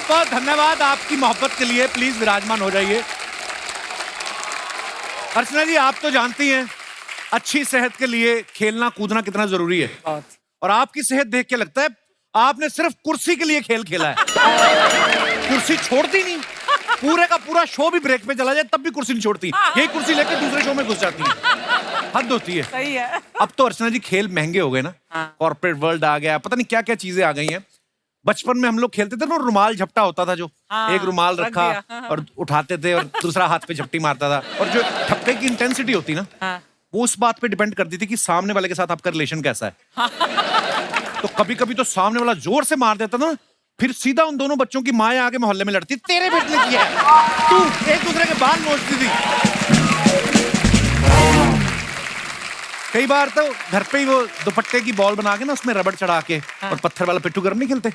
बहुत बहुत धन्यवाद आपकी मोहब्बत के लिए। प्लीज विराजमान हो जाइए। अर्चना जी, आप तो जानती हैं अच्छी सेहत के लिए खेलना कूदना कितना जरूरी है। और आपकी सेहत देख के लगता है आपने सिर्फ कुर्सी के लिए खेल खेला है। कुर्सी छोड़ती नहीं, पूरे का पूरा शो भी ब्रेक पे चला जाए तब भी कुर्सी नहीं छोड़ती। यही कुर्सी लेकर दूसरे शो में घुस जाती है। हद होती है। सही है। अब तो अर्चना जी खेल महंगे हो गए ना। कॉर्पोरेट वर्ल्ड आ गया, पता नहीं क्या क्या चीजें आ गई हैं। बचपन में हम लोग खेलते थे ना, रुमाल झपटा होता था जो, एक रुमाल रखा और उठाते थे और दूसरा हाथ पे झपटी मारता था। और जो ठप्पे की इंटेंसिटी होती ना, वो उस बात पे डिपेंड करती थी कि सामने वाले के साथ आपका रिलेशन कैसा है। तो कभी कभी तो सामने वाला जोर से मार देता ना, फिर सीधा उन दोनों बच्चों की माँ आके मोहल्ले में लड़ती, तेरे बेटे ने किया है, तू, एक दूसरे के बाल नोचती थी। कई बार तो घर पे ही वो दुपट्टे की बॉल बना के ना, उसमें रबड़ चढ़ा के और पत्थर वाला पिट्ठू गर्म नहीं खेलते।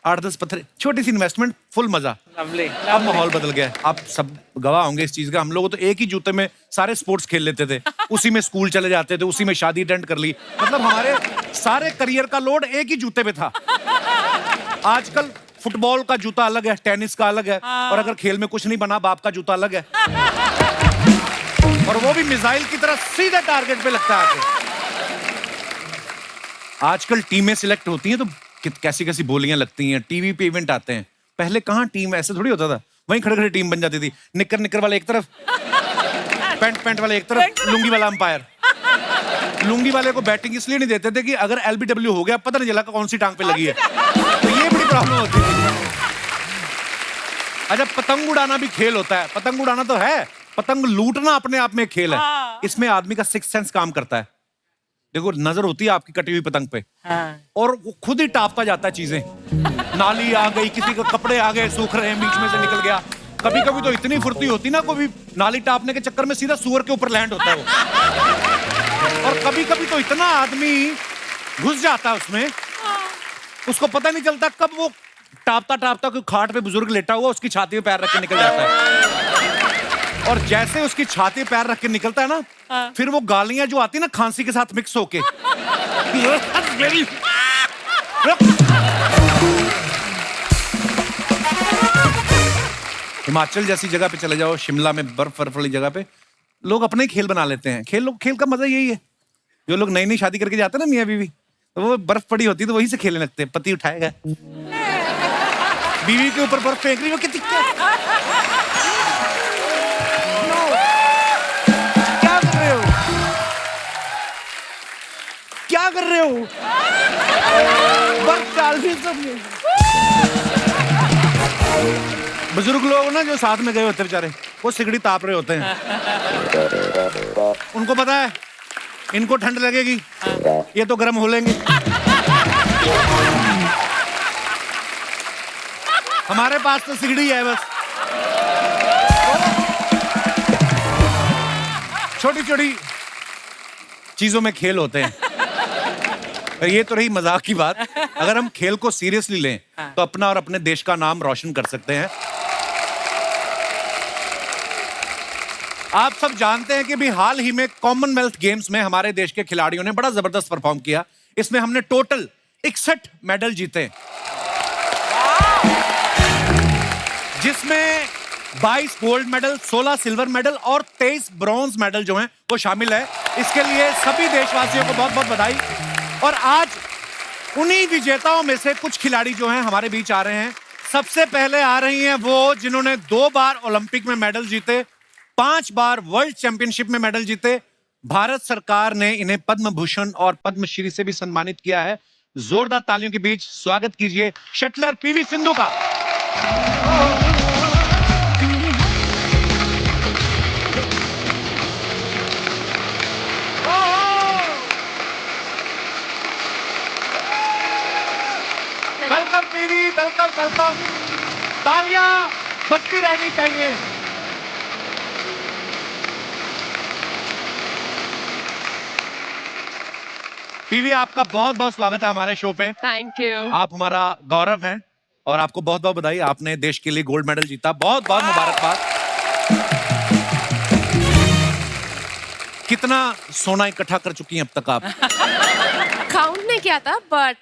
8-10 पत्थर, छोटी सी इन्वेस्टमेंट, फुल मजा। अब माहौल बदल गया है। आप सब गवाह होंगे इस चीज का। हम लोग तो एक ही जूते में सारे स्पोर्ट्स खेल लेते थे, उसी में स्कूल चले जाते थे, उसी में शादी अटेंड कर ली। मतलब हमारे सारे करियर का लोड एक ही जूते पे था। आजकल फुटबॉल का जूता अलग है, टेनिस का अलग है, और अगर खेल में कुछ नहीं बना, बाप का जूता अलग है, और वो भी मिसाइल की तरह सीधे टारगेट पे लगता है आके। आजकल टीमें सिलेक्ट होती हैं तो कैसी कैसी बोलियां लगती हैं। टीवी पे इवेंट आते हैं, पहले कहाँ टीम ऐसे थोड़ी होता था, वहीं खड़े खड़े टीम बन जाती थी। निक्कर वाले एक तरफ, पैंट वाले एक तरफ, लुंगी वाला अंपायर। लुंगी वाले को बैटिंग इसलिए नहीं देते थे कि अगर LBW हो गया पता नहीं चला कौन सी टांग पे लगी है, तो ये बड़ी प्रॉब्लम होती थी। अच्छा, पतंग उड़ाना भी खेल होता है। पतंग उड़ाना तो है, पतंग लूटना अपने आप में खेल है। इसमें आदमी का सिक्स सेंस काम करता है। देखो, नजर होती है आपकी कटी हुई पतंग पे, और वो खुद ही टापता जाता है चीजें। नाली आ गई, किसी के कपड़े आ गए, सूख रहे हैं, बीच में से निकल गया। कभी कभी तो इतनी फुर्ती होती ना, कोई नाली टापने के चक्कर में सीधा सुअर के ऊपर लैंड होता है वो। और कभी कभी तो इतना आदमी घुस जाता है उसमें, उसको पता नहीं चलता कब वो टापता टापता कोई खाट पे बुजुर्ग लेटा हुआ उसकी छाती पे पैर रख के निकल जाता है। और जैसे उसकी छाती पे पैर रख के निकलता है ना, फिर वो गालियां जो आती है ना खांसी के साथ मिक्स होके, हिमाचल जैसी जगह पे चले जाओ, शिमला में बर्फ वाली जगह पे लोग अपने ही खेल बना लेते हैं। खेल का मजा यही है। जो लोग नई नई शादी करके जाते हैं ना मियाँ बीवी, तो वो बर्फ पड़ी होती है तो वहीं से खेलने लगते हैं। पति उठाएगा, बीवी के ऊपर बर्फ फेंक रही, वो कितनी क्या कर रहे हो, क्या कर रहे हो, बर्फ डाल दी सबने। बुजुर्ग लोग ना जो साथ में गए होते बेचारे, वो सिगड़ी ताप रहे होते हैं। उनको पता है इनको ठंड लगेगी, ये तो गर्म हो लेंगे। हमारे पास तो सिगड़ी है बस। छोटी छोटी चीजों में खेल होते हैं। और ये तो रही मजाक की बात। अगर हम खेल को सीरियसली लें तो अपना और अपने देश का नाम रोशन कर सकते हैं। आप सब जानते हैं कि भी हाल ही में कॉमनवेल्थ गेम्स में हमारे देश के खिलाड़ियों ने बड़ा जबरदस्त परफॉर्म किया। इसमें हमने टोटल 61 मेडल जीते, जिसमें 22 गोल्ड मेडल, 16 सिल्वर मेडल और 23 ब्रॉन्ज मेडल जो हैं वो शामिल है। इसके लिए सभी देशवासियों को बहुत बहुत बधाई। और आज उन्हीं विजेताओं में से कुछ खिलाड़ी जो हैं हमारे बीच आ रहे हैं। सबसे पहले आ रही हैं वो जिन्होंने 2 बार ओलंपिक में मेडल जीते, 5 बार वर्ल्ड चैंपियनशिप में मेडल जीते। भारत सरकार ने इन्हें पद्म भूषण और पद्मश्री से भी सम्मानित किया है। जोरदार तालियों के बीच स्वागत कीजिए शटलर PV सिंधु का। Welcome PV, welcome. तालियां बजती रहनी चाहिए। PV, आपका बहुत बहुत स्वागत है हमारे शो पे। Thank you. आप हमारा गौरव हैं और आपको बहुत बहुत बधाई। आपने देश के लिए गोल्ड मेडल जीता, बहुत बहुत मुबारकबाद। कितना सोना इकट्ठा कर चुकी हैं अब तक आप? काउंट नहीं किया था, बट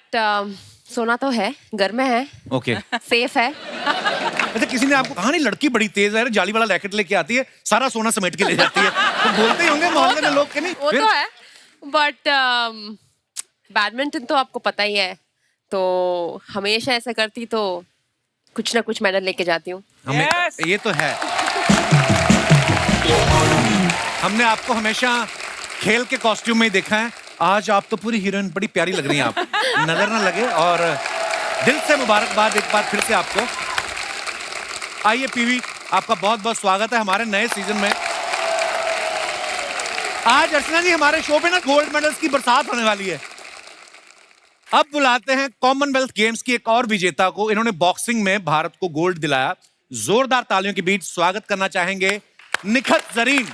सोना तो है, घर में है, ओके, सेफ है। अच्छा, किसी ने आपको कहा नहीं लड़की बड़ी तेज है, जाली वाला रैकेट लेके आती है, सारा सोना समेट के ले जाती है, तो बोलते ही होंगे मोहल्ले में लोग के नहीं? वो तो है, बट बैडमिंटन तो आपको पता ही है, तो हमेशा ऐसा करती तो कुछ ना कुछ मेडल लेके जाती हूँ। ये तो है। हमने आपको हमेशा खेल के कॉस्ट्यूम में ही देखा है, आज आप तो पूरी हीरोइन बड़ी प्यारी लग रही हैं आप, नजर ना लगे, और दिल से मुबारकबाद एक बार फिर से आपको। आइए पीवी, आपका बहुत बहुत स्वागत है हमारे नए सीजन में। आज अर्चना जी हमारे शो पे ना गोल्ड मेडल्स की बरसात होने वाली है। अब बुलाते हैं कॉमनवेल्थ गेम्स की एक और विजेता को, इन्होंने बॉक्सिंग में भारत को गोल्ड दिलाया। जोरदार तालियों के बीच स्वागत करना चाहेंगे निखत जरीन।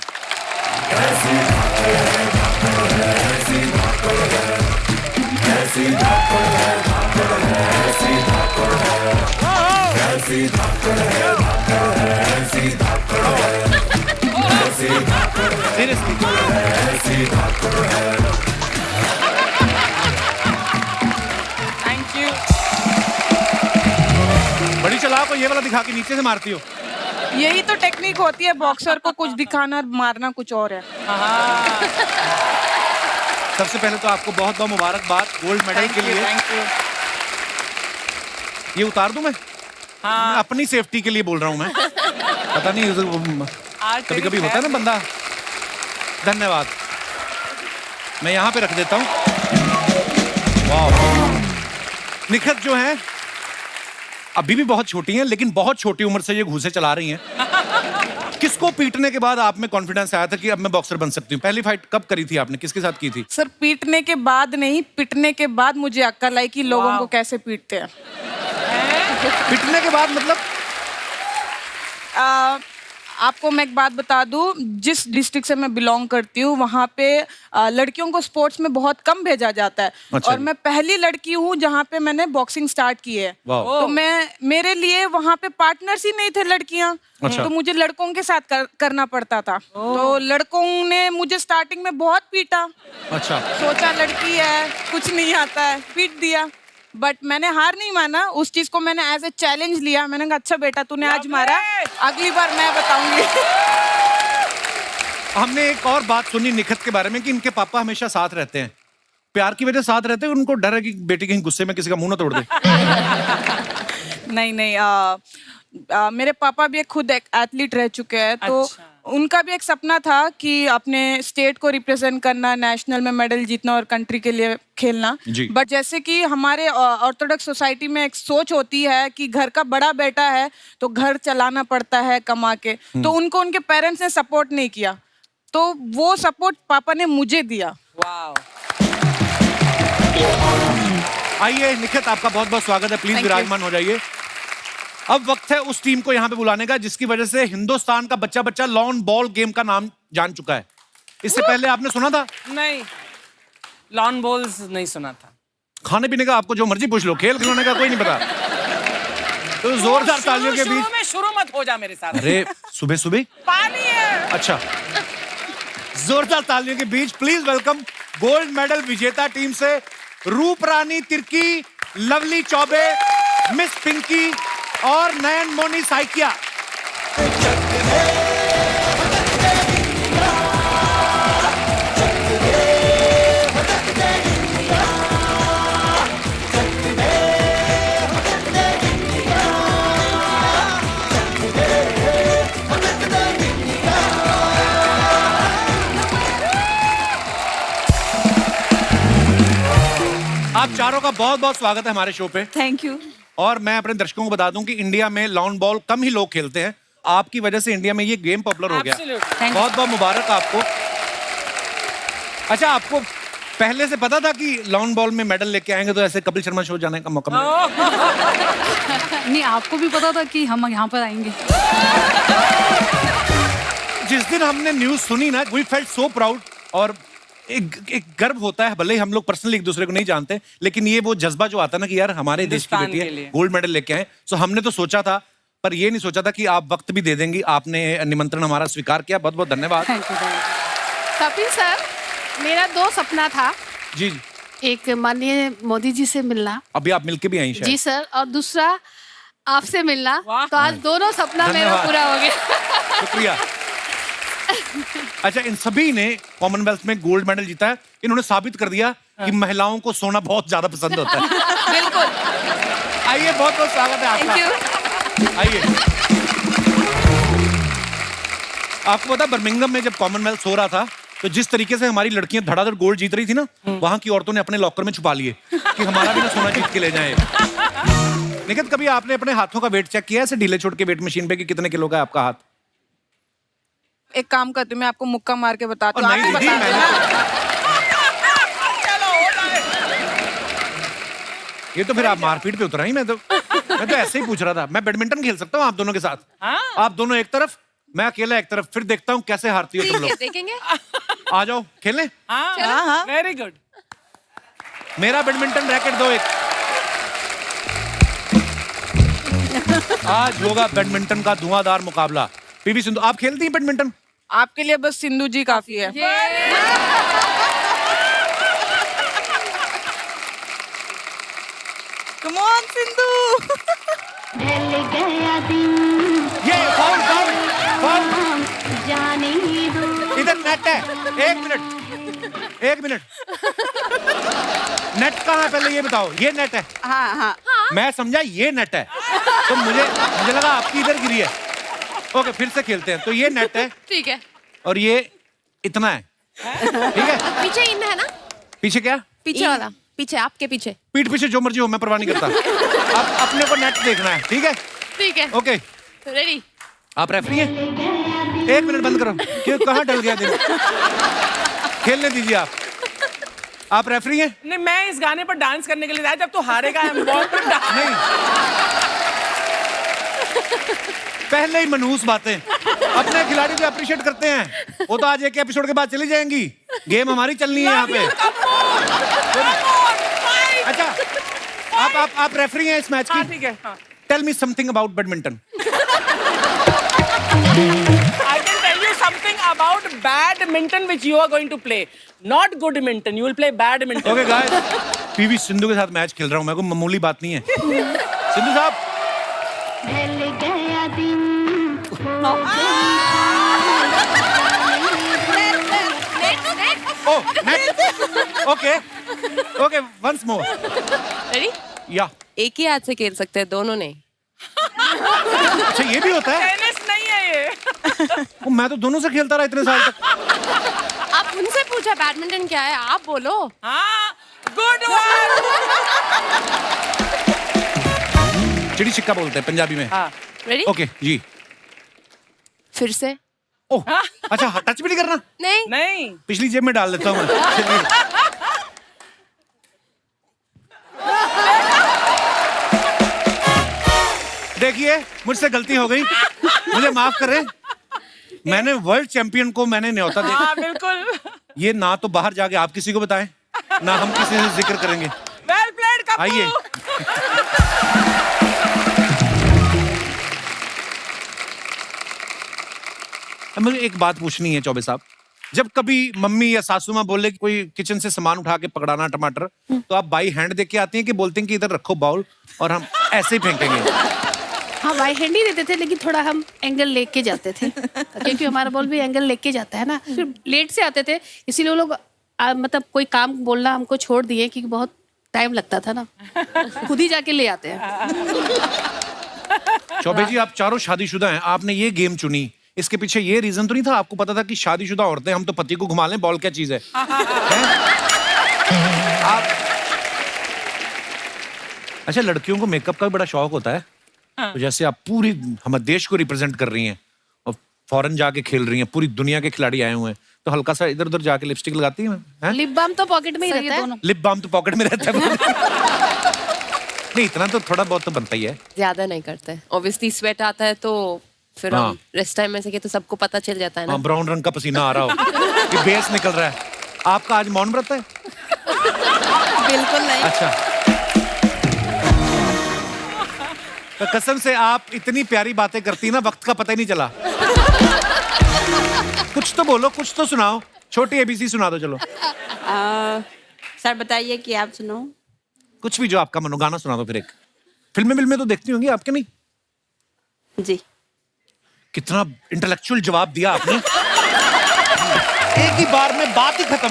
Thank you. बड़ी चालाक हो, ये वाला दिखा के नीचे से मारती हो। यही तो टेक्निक होती है, बॉक्सर को कुछ दिखाना मारना कुछ और है। सबसे पहले तो आपको बहुत बहुत मुबारकबाद गोल्ड मेडल के लिए। Thank you. ये उतार दूं मैं? हाँ। मैं अपनी सेफ्टी के लिए बोल रहा हूं मैं, पता नहीं कभी कभी होता है ना बंदा। धन्यवाद, मैं यहाँ पे रख देता हूँ। वाह, निखत जो है अभी भी बहुत छोटी हैं, लेकिन बहुत छोटी उम्र से ये घूसे चला रही हैं। किसको पीटने के बाद आप में कॉन्फिडेंस आया था कि अब मैं बॉक्सर बन सकती हूँ? पहली फाइट कब करी थी आपने, किसके साथ की थी? सर पीटने के बाद नहीं, पिटने के बाद मुझे अक्ल आई कि लोगों को कैसे पीटते हैं। पीटने के बाद मतलब? आपको मैं एक बात बता दूं, जिस डिस्ट्रिक्ट से मैं बिलोंग करती हूँ वहाँ पे लड़कियों को स्पोर्ट्स में बहुत कम भेजा जाता है। अच्छा। और मैं पहली लड़की हूँ जहाँ पे मैंने बॉक्सिंग स्टार्ट की है। तो मेरे लिए वहाँ पे पार्टनर्स ही नहीं थे लड़कियाँ। अच्छा। तो मुझे लड़कों के साथ करना पड़ता था। तो लड़कों ने मुझे स्टार्टिंग में बहुत पीटा। अच्छा। सोचा लड़की है कुछ नहीं आता है, पीट दिया। बट मैंने हार नहीं माना, उस चीज को मैंने एज ए चैलेंज लिया। मैंने कहा अच्छा बेटा तूने आज मारा, अगली बार मैं बताऊंगी। हमने एक और बात सुनी निखत के बारे में कि इनके पापा हमेशा साथ रहते हैं, प्यार की वजह साथ रहते हैं, उनको डर है कि बेटी कहीं गुस्से में किसी का मुंह ना तोड़ दे। नहीं नहीं, मेरे पापा भी खुद एक एथलीट रह चुके हैं। तो अच्छा। उनका भी एक सपना था कि अपने स्टेट को रिप्रेजेंट करना, नेशनल में मेडल जीतना और कंट्री के लिए खेलना। बट जैसे कि हमारे ऑर्थोडॉक्स सोसाइटी में एक सोच होती है कि घर का बड़ा बेटा है तो घर चलाना पड़ता है कमा के, तो उनको उनके पेरेंट्स ने सपोर्ट नहीं किया। तो वो सपोर्ट पापा ने मुझे दिया। आइए निखत, आपका बहुत बहुत स्वागत है, प्लीज विराजमान हो जाइए। अब वक्त है उस टीम को यहाँ पे बुलाने का जिसकी वजह से हिंदुस्तान का बच्चा बच्चा लॉन बॉल गेम का नाम जान चुका है। इससे पहले आपने सुना था? नहीं, लॉन बॉल्स नहीं सुना था। खाने पीने का आपको जो मर्जी पूछ लो, खेल खिलौने का कोई नहीं पता। तो जोरदार तालियों के बीच शुरू मत हो जा मेरे साथ। अरे सुबह सुबह पानी है। अच्छा, जोरदार तालियों के बीच प्लीज वेलकम गोल्ड मेडल विजेता टीम से रूपरानी तिर्की, लवली चौबे, मिस पिंकी और नयन मोनी साइकिया। आप चारों का बहुत बहुत स्वागत है हमारे शो पे। Thank you. और मैं अपने दर्शकों को बता दूं कि इंडिया में लॉन बॉल कम ही लोग खेलते हैं, आपकी वजह से इंडिया में ये गेम पॉपुलर हो गया। बहुत बहुत मुबारक आपको। अच्छा, आपको पहले से पता था कि लॉन बॉल में मेडल लेके आएंगे तो ऐसे कपिल शर्मा शो जाने का मौका मिलेगा? नहीं, आपको भी पता था कि हम यहाँ पर आएंगे? जिस दिन हमने न्यूज सुनी ना, वी फेल्ट सो प्राउड, और एक गर्व होता है। भले ही हम लोग पर्सनली एक दूसरे को नहीं जानते, लेकिन ये वो जज्बा जो आता है ना कि यार हमारे देश की बेटी है, गोल्ड मेडल लेके आए। सो हमने तो सोचा था, पर ये नहीं सोचा था कि आप वक्त भी दे देंगी। आपने निमंत्रण हमारा स्वीकार किया, बहुत बहुत धन्यवाद। कपिल सर, मेरा 2 सपना था। जी जी। एक माननीय मोदी जी से मिलना। अभी आप मिलके भी आई शायद। जी सर, और दूसरा आपसे मिलना, वाह। तो आज दोनों सपना मेरा धन्यवाद। पूरा हो गया। शुक्रिया। अच्छा, इन सभी ने कॉमनवेल्थ में गोल्ड मेडल जीता है। इन्होंने साबित कर दिया कि महिलाओं को सोना बहुत ज्यादा पसंद होता है। बिल्कुल। आइए, बहुत बहुत स्वागत है थैंक आपका। यू। आइए। आपको पता, बर्मिंघम में जब कॉमनवेल्थ हो रहा था तो जिस तरीके से हमारी लड़कियां धड़ाधड़ गोल्ड जीत रही थी ना, वहां की औरतों ने अपने लॉकर में छुपा लिए कि हमारा भी ना सोना जीत के ले जाए। लेकिन कभी आपने अपने हाथों का वेट चेक किया ऐसे ढीले छोड़ के वेट मशीन पे कि कितने किलो का है आपका हाथ? एक काम करती हूँ, मैं आपको मुक्का मार के बताती हूँ, और आप नहीं ही दीदी, बता मैंने देना। ये तो फिर आप मारपीट पे उतरा ही। मैं तो ऐसे ही पूछ रहा था। मैं बैडमिंटन खेल सकता हूँ आप दोनों के साथ। आप दोनों एक तरफ, मैं अकेला एक तरफ, फिर देखता हूँ कैसे हारती हो तुम ठीक है, लोग। देखेंगे। आ जाओ खेलने। हाँ, वेरी गुड। मेरा बैडमिंटन रैकेट दो एक। आज होगा बैडमिंटन का धुआंधार मुकाबला। पीवी सिंधु, आप खेलती हैं बैडमिंटन? आपके लिए बस सिंधु जी काफी है। Come on Sindhu. ये फाउल फाउल फाउल। इधर नेट है। एक मिनट। नेट कहाँ है पहले ये बताओ। ये नेट है? हाँ। मैं समझा ये नेट है, तो मुझे लगा आपकी इधर गिरी है। ओके, फिर से खेलते हैं। तो ये नेट है ठीक है। और ये इतना है, ठीक है? पीछे इन है ना? पीछे क्या? पीछे वाला, पीछे, आपके पीछे। पीठ पीछे जो मर्जी हो, मैं परवाह नहीं करता। अब अपने को नेट देखना है, ठीक है? ठीक है। Okay, ready? आप रेफरी हैं? एक मिनट बंद करो। क्यों, कहाँ डल गया दिन? खेलने दीजिए आप रेफरी हैं? नहीं, मैं इस गाने पर डांस करने के लिए आया। जब तू हारेगा हम बहुत नहीं, पहले ही मनहूस बातें। अपने खिलाड़ी को अप्रिशिएट करते हैं। वो तो आज एक एपिसोड के बाद चली जाएंगी। गेम हमारी चलनी है यहाँ पे। अच्छा, आप रेफरी हैं इस मैच की? ठीक है। Tell me something about badminton. I can tell you something about badminton which you are going to play. Not good minton. You will play badminton. Okay guys, PV Sindhu के साथ मैच खेल रहा हूँ मैं, कोई मामूली बात नहीं है। सिंधु साहब, oh net, okay, once more. Ready? Yeah, एक ही हाथ से खेल सकते हैं, दोनों नहीं। अच्छा ये भी होता है? टेनिस नहीं है ये। मैं तो दोनों से खेलता रहा इतने साल तक। आप उनसे पूछा बैडमिंटन क्या है, आप बोलो। हाँ, गुड वन। चिड़ी छिक्का बोलते हैं पंजाबी में। हाँ, रेडी? ओके जी। फिर से? ओह, अच्छा टच भी नहीं करना? नहीं। नहीं। पिछली जेब में डाल देता हूँ मैं। चलिए। देखिए, मुझसे गलती हो गई, मुझे माफ करें। मैंने वर्ल्ड चैंपियन को मैंने न्योता दिया। हाँ, बिल्कुल। ये ना तो बाहर जाके आप किसी को बताएं, ना हम किसी से जिक्र करेंगे। Well played, Kappu. आइए। अब मुझे एक बात पूछनी है चौबे साहब, जब कभी मम्मी या सासू माँ बोले कि कोई किचन से सामान उठा के पकड़ाना टमाटर, तो आप बाई हैंड देख के आती हैं कि बोलते हैं कि इधर रखो बाउल और हम ऐसे ही फेंकेंगे? हाँ, बाई हैंड ही देते थे, लेकिन थोड़ा हम एंगल लेके जाते थे, क्योंकि हमारा बॉल भी एंगल लेके जाता है ना। फिर लेट से आते थे, इसीलिए वो लोग मतलब कोई काम बोलना हमको छोड़ दिए, क्योंकि बहुत टाइम लगता था ना। खुद ही जाके ले आते हैं। चौबे जी, आप चारों शादीशुदा हैं, आपने ये गेम चुनी, इसके पीछे ये रीजन तो नहीं था? आपको पता था कि शादीशुदा औरतें, हम तो पति को घुमा लें, बॉल क्या चीज है? आप अच्छा, लड़कियों को मेकअप का भी बड़ा शौक होता है। तो जैसे आप पूरी हमारे देश को रिप्रेजेंट कर रही हैं और फॉरेन जाके खेल रही हैं, पूरी दुनिया के खिलाड़ी आए हुए हैं, तो हल्का सा इधर उधर जाके लिपस्टिक लगाती हैं? लिप बाम तो पॉकेट में ही रहता है। लिप बाम तो पॉकेट में रहता है। नहीं, इतना तो थोड़ा बहुत तो बनता ही है। ज्यादा नहीं करते, ऑब्वियसली स्वेट आता है तो फिर हाँ। हम रेस्ट टाइम में से तो सबको पता चल जाता है ना। हाँ, ब्राउन रंग का पसीना आ रहा हो कि बेस निकल रहा है। आपका आज मौन व्रत है? बिल्कुल नहीं। अच्छा, तो कसम से आप इतनी प्यारी बातें करती ना, वक्त का पता ही नहीं चला। कुछ तो बोलो, कुछ तो सुनाओ, छोटी एबीसी सुना दो चलो। सर बताइए कि आप सुनो। कुछ भी जो आपका मनो, गाना सुना दो फिर एक। फिल्में तो देखती होंगी आपके? नहीं जी। कितना इंटेलेक्चुअल जवाब दिया आपने। एक ही बार में बात ही खत्म।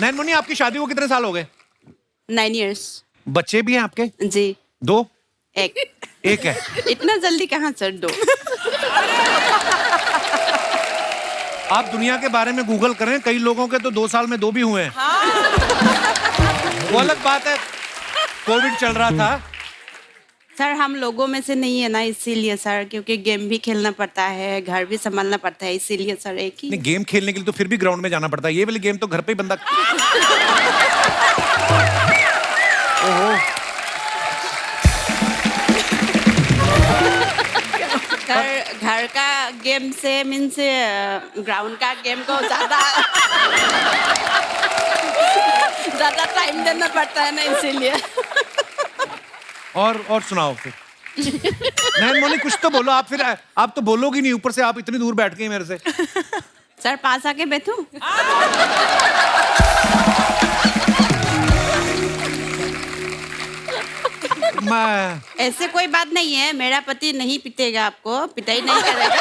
नैनमुनी, आपकी शादी को कितने साल हो गए? 9 years। बच्चे भी हैं आपके? जी। 2? एक। एक है। इतना जल्दी कहाँ सर? 2। आप दुनिया के बारे में गूगल करें, कई लोगों के तो 2 साल में 2 भी हुए हैं। वो अलग बात है, कोविड चल रहा था। सर हम लोगों में से नहीं है ना, इसीलिए सर, क्योंकि गेम भी खेलना पड़ता है, घर भी संभालना पड़ता है, इसीलिए सर एक ही। नहीं, गेम खेलने के लिए तो फिर भी ग्राउंड में जाना पड़ता है। ये वाली गेम तो घर पे ही बंदा। ओहो। सर घर का गेम से मीन्स ग्राउंड का गेम को ज्यादा टाइम देना पड़ता है ना, इसीलिए। और सुनाओ फिर। नैनमुनी, कुछ तो बोलो। आप फिर आप तो बोलोगी नहीं, ऊपर से आप इतनी दूर बैठ गई मेरे से। सर पास आके बैठूं? मैं ऐसे कोई बात नहीं है, मेरा पति नहीं पीटेगा आपको, पिटाई नहीं करेगा।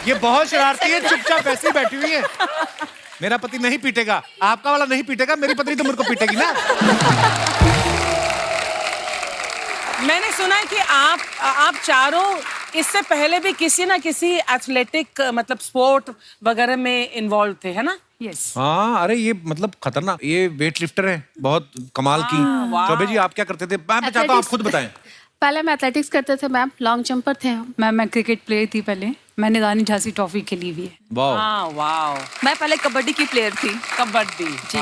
ये बहुत शरारती है, चुपचाप ऐसे ही बैठी हुई है। मेरा पति नहीं पीटेगा, आपका वाला नहीं पीटेगा, मेरी पत्नी तो मेरे को पीटेगी ना। मैंने सुना है कि आप चारों इससे पहले भी किसी ना किसी एथलेटिक मतलब स्पोर्ट वगैरह में इन्वॉल्व थे, है ना? यस। हाँ, अरे ये मतलब खतरनाक, ये वेट लिफ्टर हैं, बहुत कमाल की। चौबे जी, आप क्या करते थे? मैं चाहता हूँ आप खुद बताएं। पहले मैं एथलेटिक्स करते थे मैम, लॉन्ग जंपर थे हम। मैं क्रिकेट प्लेयर थी पहले। मैंने रानी झांसी ट्रॉफी खेली हुई है। वाह। हाँ, वाओ। मैं पहले कबड्डी की प्लेयर थी। कबड्डी जी।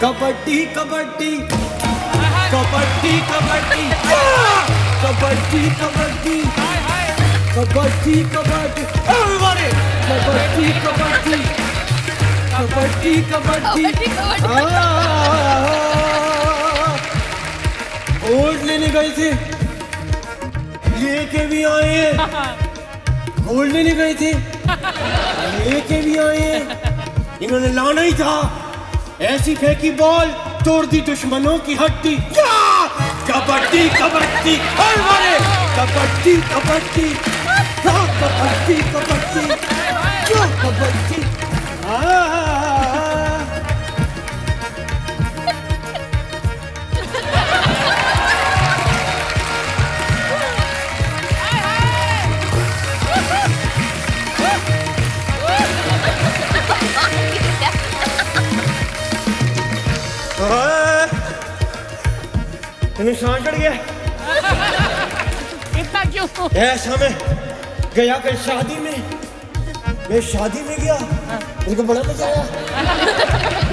कबड्डी कबड्डी कबड्डी कबड्डी कबड्डी कबड्डी कबड्डी कबड्डी everybody कबड्डी कबड्डी कबड्डी कबड्डी गोल्ड लेने गए थे, लेके भी आए हैं। गोल्ड लेने गए थे, लेके भी आए हैं। इन्होंने लाना ही था। ऐसी फेंकी बॉल, तोड़ दी दुश्मनों की हड्डी। कबड्डी कबड्डी अरे कबड्डी कबड्डी कबड्डी कबड्डी कबड्डी। निशान चढ़ गया। इतना क्यों? ऐसा मैं गया कल शादी में, मैं शादी में गया, मेरे को बड़ा मजा आया।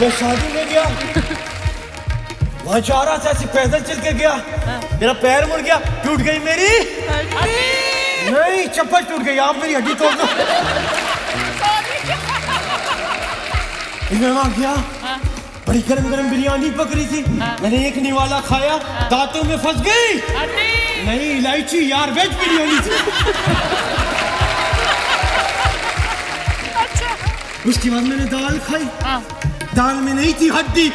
मैं शादी में गया, वहां जा रहा था, ऐसे पैदल चल के गया, मेरा पैर मुड़ गया, टूट गई मेरी नहीं, चप्पल टूट गई। आप मेरी हड्डी तोड़ दो। मैं वहां गया, बड़ी गरम गरम बिरयानी पकड़ी थी, मैंने एक निवाला खाया, दांतों में फंस गई। नहीं इलायची यार, वेज बिरयानी थी। उसके बाद मैंने दाल खाई, दाल में नहीं थी हड्डी।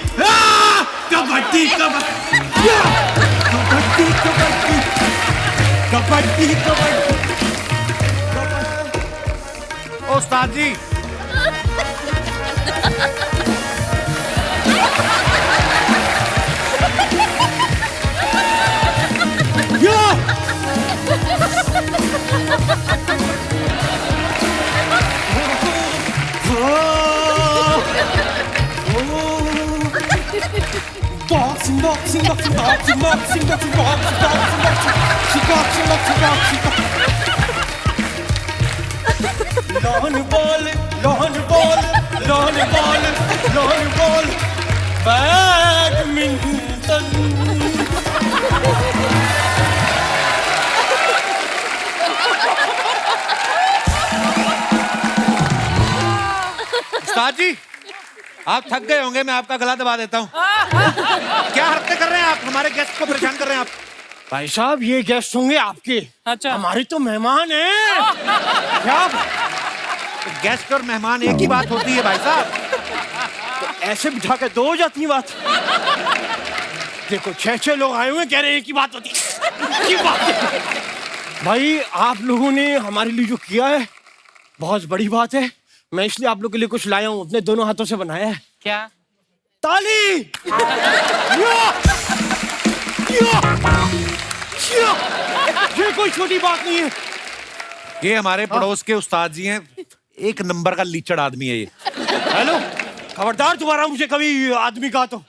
कबड्डी कबड्डी कबड्डी कबड्डी कबड्डी कबड्डी। उस्ताद जी, Boxing, boxing, boxing, boxing, boxing, boxing, boxing, boxing, boxing. She boxing, boxing, boxing, boxing. Lawn ball, lawn ball, lawn ball, lawn ball. Badminton. बाजी, आप थक गए होंगे, मैं आपका गला दबा देता हूँ। क्या हरकतें कर रहे हैं आप, हमारे गेस्ट को परेशान कर रहे हैं आप। भाई साहब ये गेस्ट होंगे आपके, अच्छा। हमारे तो मेहमान हैं। क्या गेस्ट और मेहमान एक ही बात होती है भाई साहब। तो ऐसे बिठा के दो हो जाती है बात। देखो 6 लोग आए हुए कह रहे हैं एक ही बात होती है, एक ही बात है। भाई आप लोगों ने हमारे लिए जो किया है बहुत बड़ी बात है। मैं इसलिए आप लोगों के लिए कुछ लाया हूँ, अपने दोनों हाथों से बनाया है। क्या? ताली। ये कोई छोटी बात नहीं है। ये हमारे पड़ोस के उस्ताद जी हैं, एक नंबर का लीचड़ आदमी है ये। हेलो, खबरदार दोबारा मुझे कभी आदमी कहा तो,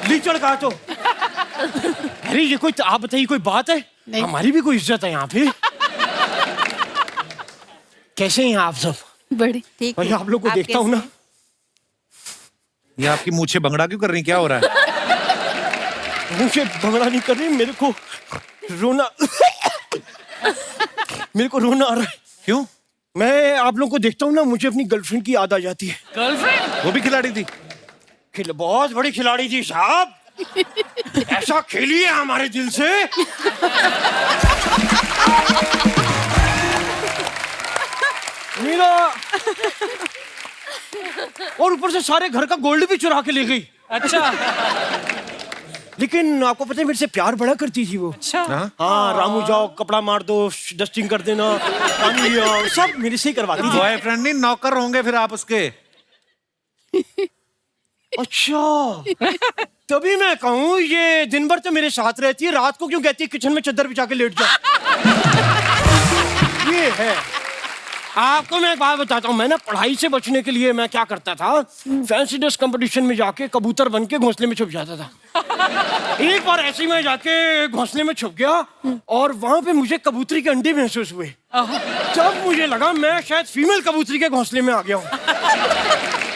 लीचड़ कहा तो। अरे ये कोई, आप बताइए कोई बात है? हमारी भी कोई इज्जत है यहाँ पे। कैसे हैं आप सब? बड़ी ठीक भाई आप लोग को देखता हूँ ना, ये आपकी मूछें भंगड़ा क्यों कर रही हैं, क्या हो रहा है? मुझे भंगड़ा नहीं कर रही, मेरे को रोना मेरे को रोना आ रहा है। क्यों? मैं आप लोग को देखता हूँ ना, मुझे अपनी गर्लफ्रेंड की याद आ जाती है। गर्लफ्रेंड? वो भी खिलाड़ी थी? बहुत बड़ी खिलाड़ी थी साहब। ऐसा खेली है हमारे दिल से। मेरा और ऊपर से सारे घर का गोल्ड भी चुरा के ले गई। अच्छा। लेकिन आपको पता है मेरे से प्यार बड़ा करती थी वो। अच्छा। हाँ, रामू जाओ कपड़ा मार दो, डस्टिंग कर देना, पानी ले आओ, सब मेरे से ही करवाती थी। बॉयफ्रेंड नहीं, नौकर होंगे फिर आप उसके। अच्छा, तभी मैं कहूँ ये दिन भर तो मेरे साथ रहती है, रात को क्यों कहती है किचन में चद्दर बिछा के लेट जाओ। ये है। आपको मैं एक बात बताता हूँ, मैं ना पढ़ाई से बचने के लिए मैं क्या करता था, फैंसी ड्रेस कंपटीशन में जाके कबूतर बन के घोंसले में छुप जाता था। एक बार ऐसे ही मैं जाके घोंसले में छुप गया और वहां पे मुझे कबूतरी के अंडे महसूस हुए। तब मुझे लगा मैं शायद फीमेल कबूतरी के घोंसले में आ गया हूँ।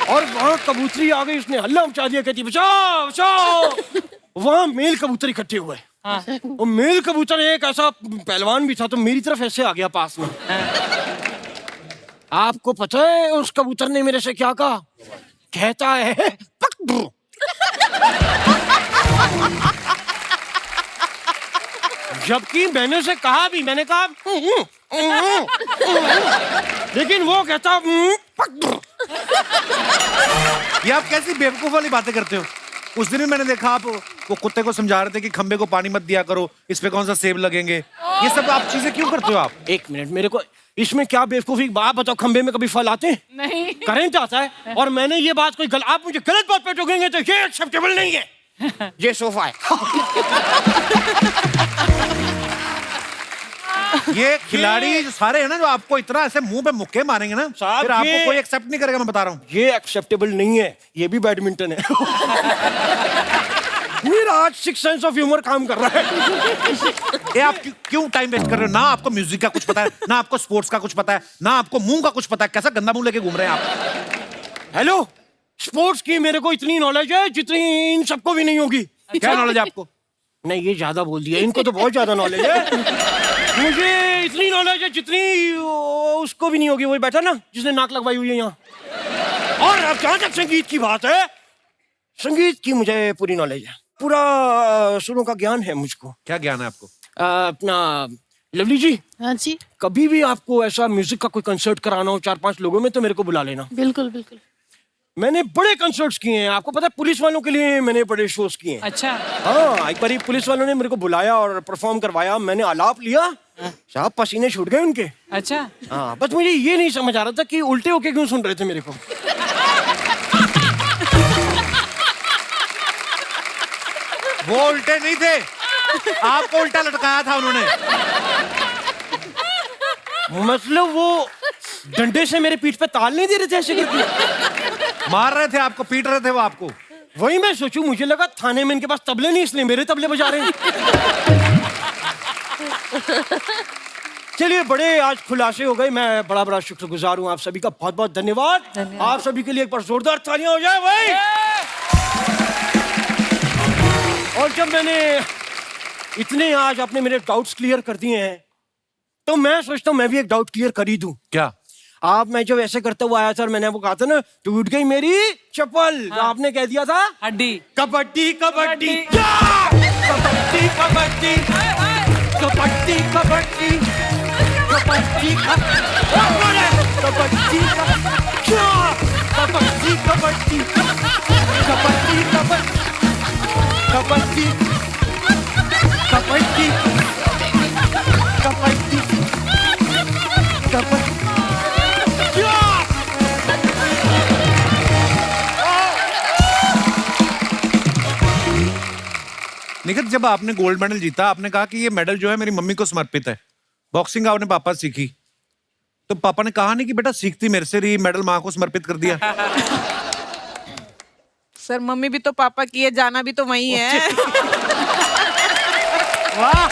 और वहां कबूतरी आ गई, उसने हल्ला मचा दिया, कहती बचाओ बचाओ। वहां मेल कबूतर इकट्ठे हुए। और मेल कबूतर एक ऐसा पहलवान भी था, तो मेरी तरफ ऐसे आ गया पास में। आपको पता है उस कबूतर ने मेरे से क्या कहा? कहता है पक। जबकि मैंने उसे कहा भी, मैंने कहा लेकिन वो कहता पक। ये आप कैसी बेवकूफ वाली बातें करते हो? उस दिन भी मैंने देखा आप वो कुत्ते को समझा रहे थे कि खंबे को पानी मत दिया करो, इस पे कौन सा सेब लगेंगे। ये सब आप चीजें क्यों करते हो आप? एक मिनट, मेरे को इसमें क्या बेवकूफी? बात बताओ, खंबे में कभी फल आते हैं? नहीं। करंट आता है। और मैंने ये बात कोई आप मुझे गलत बात पे टोकेंगे तो ये एक्सेप्टेबल नहीं है। ये सोफा है। ये खिलाड़ी जो सारे हैं ना, जो आपको इतना ऐसे मुंह पे मुक्के मारेंगे ना, साहब, फिर आपको ये- कोई एक्सेप्ट नहीं करेगा, मैं बता रहा हूँ। ये एक्सेप्टेबल नहीं है, ये भी बैडमिंटन है। मेरा आज सिक्स सेंस ऑफ ह्यूमर काम कर रहा है। ये आप क्यों टाइम वेस्ट कर रहे हो? ना आपको म्यूजिक का कुछ पता है, ना आपको स्पोर्ट्स का कुछ पता है, ना आपको मुंह का कुछ पता है। कैसा गंदा मुंह लेके घूम रहे हैं आप? हेलो, स्पोर्ट्स की मेरे को इतनी नॉलेज है जितनी इन सबको भी नहीं होगी। क्या नॉलेज है आपको? नहीं, ये ज्यादा बोल दिया, इनको तो बहुत ज्यादा नॉलेज है। मुझे इतनी नॉलेज है जितनी उसको भी नहीं होगी, वही बैठा ना जिसने नाक लगवाई हुई है यहाँ। और अब जहां तक संगीत की बात है, संगीत की मुझे पूरी नॉलेज है, पूरा सुरों का ज्ञान है मुझको। क्या ज्ञान है आपको? अपना लवली जी, हाँ जी, कभी भी आपको ऐसा म्यूजिक का कोई कंसर्ट कराना हो 4-5 लोगों में, तो मेरे को बुला लेना। बिल्कुल बिल्कुल। मैंने बड़े कंसर्ट्स किए हैं, आपको पता है, पुलिस वालों के लिए मैंने बड़े शोज किए हैं। अच्छा। हाँ, एक बार पुलिस वालों ने मेरे को बुलाया और परफॉर्म करवाया, मैंने आलाप लिया, साहब पसीने छूट गए उनके। अच्छा। हाँ, बस मुझे ये नहीं समझ आ रहा था कि उल्टे होके क्यों सुन रहे थे मेरे को। वो उल्टे नहीं थे, आपको उल्टा लटकाया था उन्होंने। मतलब वो डंडे से मेरे पीठ पे ताल नहीं दे रहे थे ऐसे करके? मार रहे थे आपको, पीट रहे थे वो आपको। वही मैं सोचूं, मुझे लगा थाने में इनके पास तबले नहीं, इसलिए मेरे तबले बजा रहे हैं। चलिए, बड़े आज खुलासे हो गए, मैं बड़ा बड़ा शुक्रगुजार हूँ आप सभी का, बहुत बहुत धन्यवाद। आप सभी के लिए एक बार जोरदार तालियां हो जाए भाई। और जब मैंने इतने आज आपने मेरे डाउट्स क्लियर कर दिए हैं, तो मैं सोचता हूँ मैं भी एक डाउट क्लियर कर ही दूं। क्या? आप मैं जब ऐसे करते हुआ आया सर, मैंने वो कहा था ना, टूट गई मेरी चप्पल। तो आपने कह दिया था हड्डी। कबड्डी कबड्डी कबड्डी कबड्डी कबड्डी कबड्डी कबड्डी कबड्डी कबड्डी कबड्डी कबड्डी कबड्डी कबड्डी कबड्डी कबड्डी। निखित, जब आपने गोल्ड मेडल जीता, आपने कहा कि ये मेडल जो है मेरी मम्मी को समर्पित है। बॉक्सिंग आपने पापा से सीखी, तो पापा ने कहा नहीं कि बेटा सीखती मेरे से रही, मेडल माँ को समर्पित कर दिया? सर मम्मी भी तो पापा की है, जाना भी तो वही है। वाह।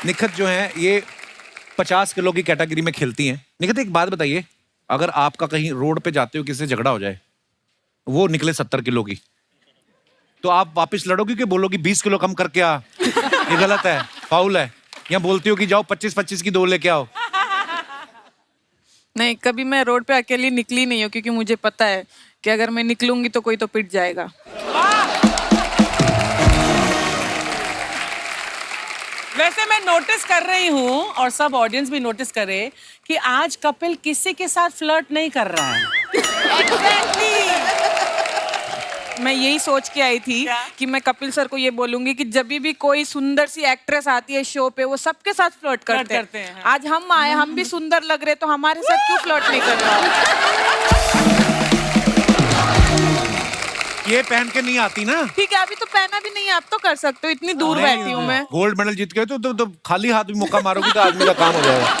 निखित जो है ये 50 किलो की कैटेगरी में खेलती हैं। निखित, एक बात बताइए, अगर आपका कहीं रोड पे जाते हो किसी से झगड़ा हो जाए, वो निकले 70 किलो की, तो आप वापस लड़ोगे कि बोलोगी 20 किलो कम करके आ, ये गलत है, फाउल है, या बोलती हो कि जाओ 25-25 की 2 लेके आओ? नहीं, कभी मैं रोड पे अकेली निकली नहीं हूँ, क्योंकि मुझे पता है कि अगर मैं निकलूंगी तो कोई तो पिट जाएगा। वैसे मैं नोटिस कर रही हूँ और सब ऑडियंस भी नोटिस करे कि आज कपिल किसी के साथ फ्लर्ट नहीं कर रहा है। मैं यही सोच के आई थी कि मैं कपिल सर को ये बोलूंगी कि जब भी कोई सुंदर सी एक्ट्रेस आती है शो पे, वो सबके साथ फ्लर्ट करते हैं। हाँ। आज हम आए, हम भी सुंदर लग रहे, तो हमारे साथ क्यों फ्लर्ट नहीं कर रहा? ये पहन के नहीं आती ना? ठीक है, अभी तो पहना भी नहीं है, आप तो कर सकते हो, इतनी दूर बैठी हूँ मैं। गोल्ड मेडल जीत गए तो खाली हाथ भी मौका मारोगी तो आदमी का काम हो जाएगा।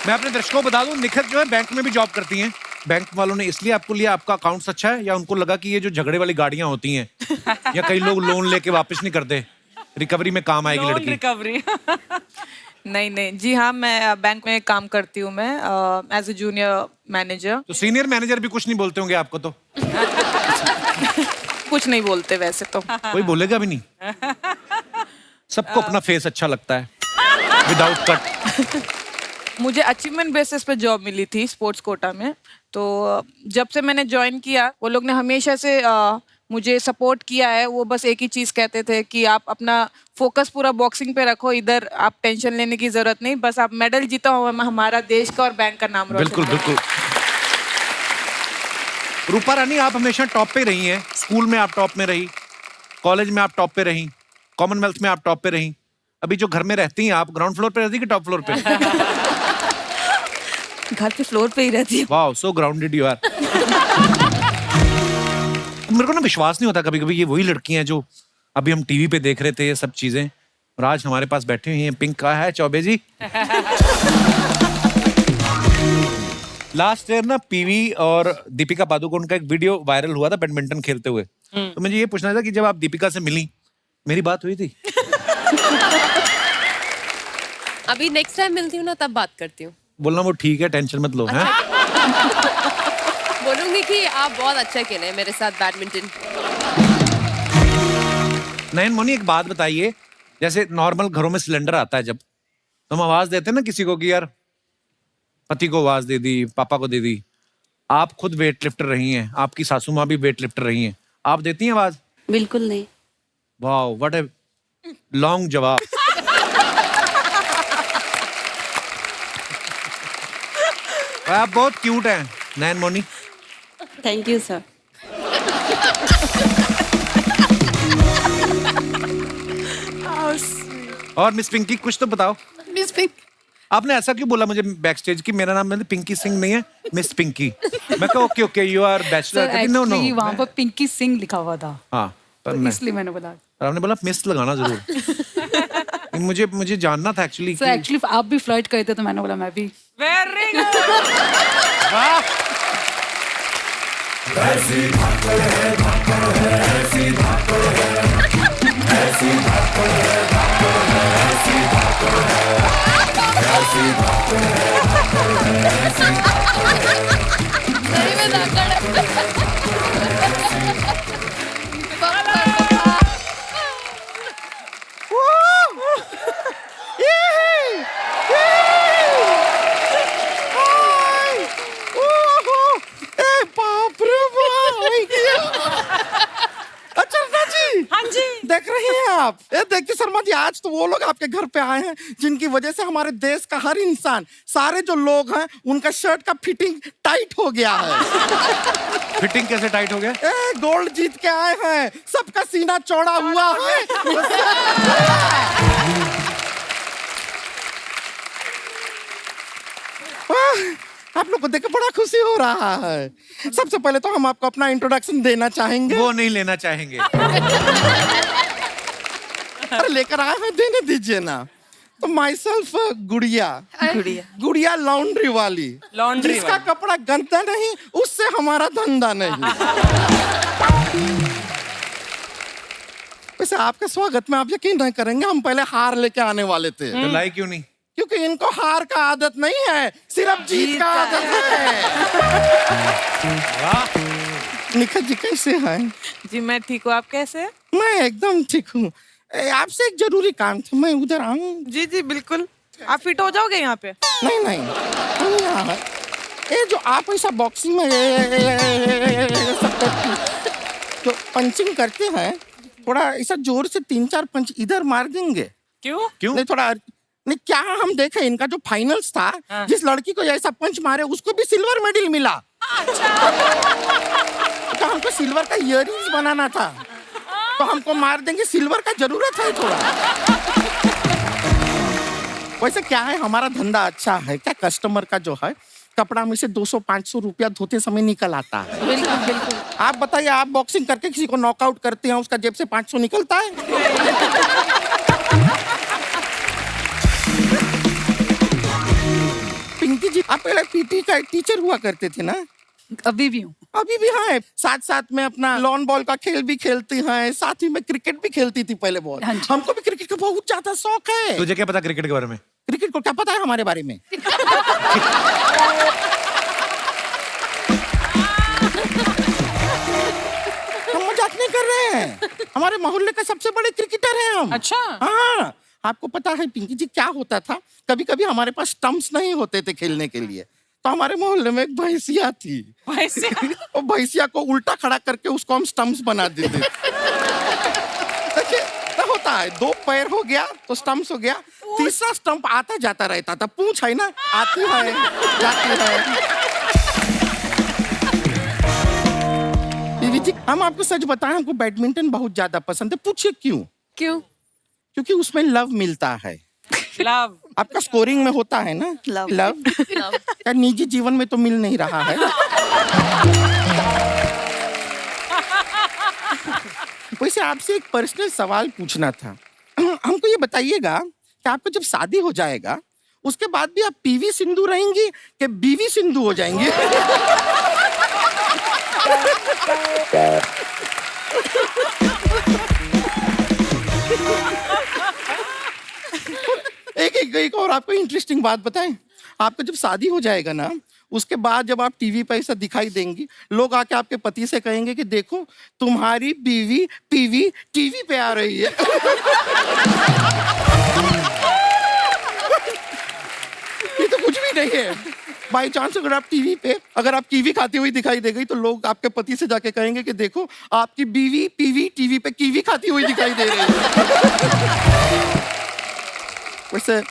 मैं अपने दर्शकों को बता दूं, निखित जो है बैंक में भी जॉब करती हैं। बैंक वालों ने इसलिए आपको लिया, आपका अकाउंट अच्छा है, या उनको लगा कि ये जो झगड़े वाली गाड़ियां होती हैं, या कई लोग लोन लेके वापस नहीं करते, रिकवरी में काम आएगी लड़की? रिकवरी। नहीं नहीं जी हाँ, मैं बैंक में काम करती हूँ, मैं एज ए जूनियर मैनेजर। तो सीनियर मैनेजर भी कुछ नहीं बोलते होंगे आपको? तो कुछ नहीं बोलते वैसे तो। कोई बोलेगा भी नहीं। सबको अपना फेस अच्छा लगता है विदाउट कट। मुझे अचीवमेंट बेसिस पे जॉब मिली थी स्पोर्ट्स कोटा में। तो जब से मैंने ज्वाइन किया, वो लोग ने हमेशा से मुझे सपोर्ट किया है। वो बस एक ही चीज़ कहते थे कि आप अपना फोकस पूरा बॉक्सिंग पे रखो, इधर आप टेंशन लेने की जरूरत नहीं, बस आप मेडल जीता हो, हमारा देश का और बैंक का नाम रोशन। बिल्कुल बिल्कुल। रूपा रानी, आप हमेशा टॉप पे रही हैं। स्कूल में आप टॉप में रही, कॉलेज में आप टॉप पे रही, कॉमनवेल्थ में आप टॉप पे रही। अभी जो घर में रहती हैं आप, ग्राउंड फ्लोर पे रहती कि टॉप फ्लोर पे? घर पे फ्लोर पे ही रहती है। Wow, so grounded you are. मेरे को ना विश्वास नहीं होता कभी कभी, ये वही लड़की हैं जो अभी हम टीवी पे देख रहे थे ये सब चीजें, और आज हमारे पास बैठे हुए हैं। पिंक का है चौबे जी। लास्ट ईयर ना पीवी और दीपिका पादुकोण का एक वीडियो वायरल हुआ था बैडमिंटन खेलते हुए। तो मुझे ये पूछना था कि जब आप दीपिका से मिली, मेरी बात हुई थी? अभी नेक्स्ट टाइम मिलती हूँ ना, तब बात करती हूँ। बोलना वो ठीक है, टेंशन मत लो। हैं? बोलूंगी कि आप बहुत अच्छा खेले मेरे साथ बैडमिंटन। नयन मोनी, एक बात बताइए, जैसे नॉर्मल घरों में सिलेंडर आता है, जब तो हम आवाज देते हैं ना किसी को कि यार पति को आवाज दे दी, पापा को दे दी। आप खुद वेट लिफ्टर रही हैं, आपकी सासू माँ भी वेट लिफ्टर रही हैं, आप देती हैं आवाज? बिल्कुल नहीं। वाह, व्हाट ए लॉन्ग जवाब। आप बहुत क्यूट हैं Nayan Moni. Thank you sir. और मिस पिंकी, कुछ तो बताओ। मिस पिंक, आपने ऐसा क्यों बोला मुझे बैक स्टेज की मेरा नाम मैंने पिंकी सिंह नहीं है, मिस पिंकी? मैं कहा okay okay, you are bachelor. No no, वहाँ पर पिंकी सिंह लिखा हुआ था। हाँ, पर तो इसलिए मैंने बोला। आपने बोला मिस लगाना जरूर। मुझे जानना था एक्चुअली। सर एक्चुअली आप भी फ्लर्ट करते थे, तो मैंने बोला मैं भी। Very good. ऐसी धाकड़ है, धाकड़ है, ऐसी धाकड़ है, ऐसी धाकड़ है, धाकड़ है, ऐसी धाकड़ है, ऐसी धाकड़ है, धाकड़ है, ऐसी धाकड़ है। सही में धाकड़ है। आप? ए देखिए शर्मा जी, आज तो वो लोग आपके घर पे आए हैं जिनकी वजह से हमारे देश का हर इंसान, सारे जो लोग हैं, उनका शर्ट का फिटिंग टाइट हो गया है। फिटिंग कैसे टाइट हो गया? ए गोल्ड जीत के आए हैं, सबका सीना चौड़ा हुआ है। आप लोग को देख के बड़ा खुशी हो रहा है। सबसे पहले तो हम आपको अपना इंट्रोडक्शन देना चाहेंगे। वो नहीं लेना चाहेंगे। अरे लेकर आए हैं, देने दीजिए ना। तो माई सेल्फ गुड़िया गुड़िया लॉन्ड्री वाली, जिसका कपड़ा गंदा नहीं उससे हमारा धंधा नहीं। वैसे आपके स्वागत में आप यकीन नहीं करेंगे, हम पहले हार लेके आने वाले थे। तो लाई क्यों नहीं? क्योंकि इनको हार का आदत नहीं है, सिर्फ जीत का आदत है। निखत जी कैसे हैं? जी मैं ठीक हूँ, आप कैसे हैं? मैं एकदम ठीक हूँ। आपसे एक जरूरी काम था, मैं उधर आऊँ? जी जी बिल्कुल, आप फिट हो जाओगे यहाँ पे? नहीं नहीं, हम यहाँ हैं। ये जो आप ऐसा बॉक्सिंग में जो पंचिंग करते हैं, थोड़ा ऐसा जोर से 3-4 पंच इधर मार देंगे? क्यों? क्यों? नहीं थोड़ा नहीं, क्या हम देखे इनका जो फाइनल्स था, जिस लड़की को ऐसा पंच मारे उसको भी सिल्वर मेडल मिला। तो हमको सिल्वर का इयररिंग्स बनाना था, तो हमको मार देंगे, सिल्वर का जरूरत है थोड़ा। वैसे क्या है, हमारा धंधा अच्छा है क्या? कस्टमर का जो है कपड़ा में से 200-500 रुपया धोते समय निकल आता है। बिल्कुल बिल्कुल। आप बताइए, आप बॉक्सिंग करके किसी को नॉकआउट करते हैं, उसका जेब से 500 निकलता है? पिंकी जी, आप पहले पीटी का टीचर हुआ करते थे ना? अभी भी हूँ। अभी भी हाँ, साथ साथ में अपना लॉन बॉल का खेल भी खेलती हैं, साथ ही में क्रिकेट भी खेलती थी पहले बहुत। हाँ जी। हमको भी क्रिकेट का बहुत ज्यादा शौक है। तुझे क्या पता क्रिकेट के बारे में? क्रिकेट को क्या पता है हमारे बारे में? हम मजाक नहीं कर रहे हैं, हमारे मोहल्ले का सबसे बड़े क्रिकेटर हैं हम। अच्छा। हाँ, आपको पता है पिंकी जी क्या होता था, कभी कभी हमारे पास स्टंप्स नहीं होते थे खेलने के लिए, तो हमारे मोहल्ले में एक भैंसिया थी। और भैंसिया को उल्टा खड़ा करके उसको हम स्टंप्स बना देते। देखिए क्या होता है, 2 पैर हो गया तो स्टंप्स हो गया, तीसरा स्टंप आता जाता रहता था। पूंछ है ना, आती है जाती है। बीवी जी, हम आपको सच बताएं, हमको बैडमिंटन बहुत ज्यादा पसंद है। पूछिए क्यों? क्यों? क्योंकि उसमें लव मिलता है। लव आपका स्कोरिंग में होता है ना लव? क्या निजी जीवन में तो मिल नहीं रहा है? वैसे आपसे एक पर्सनल सवाल पूछना था। हमको ये बताइएगा कि आपको जब शादी हो जाएगा उसके बाद भी आप पीवी सिंधु रहेंगी कि बीवी सिंधु हो जाएंगी? एक और आपको इंटरेस्टिंग बात बताएं, आपको जब शादी हो जाएगा ना, उसके बाद जब आप टीवी पर ऐसा दिखाई देंगी, लोग आके आपके पति से कहेंगे कि देखो तुम्हारी बीवी पीवी टीवी पे आ रही है। ये तो कुछ भी नहीं है। बाई चांस अगर आप टीवी पे अगर आप कीवी खाती हुई दिखाई दे गई, तो लोग आपके पति से जाके कहेंगे कि देखो आपकी बीवी पीवी टीवी पे कीवी खाती हुई दिखाई दे रही है। वैसे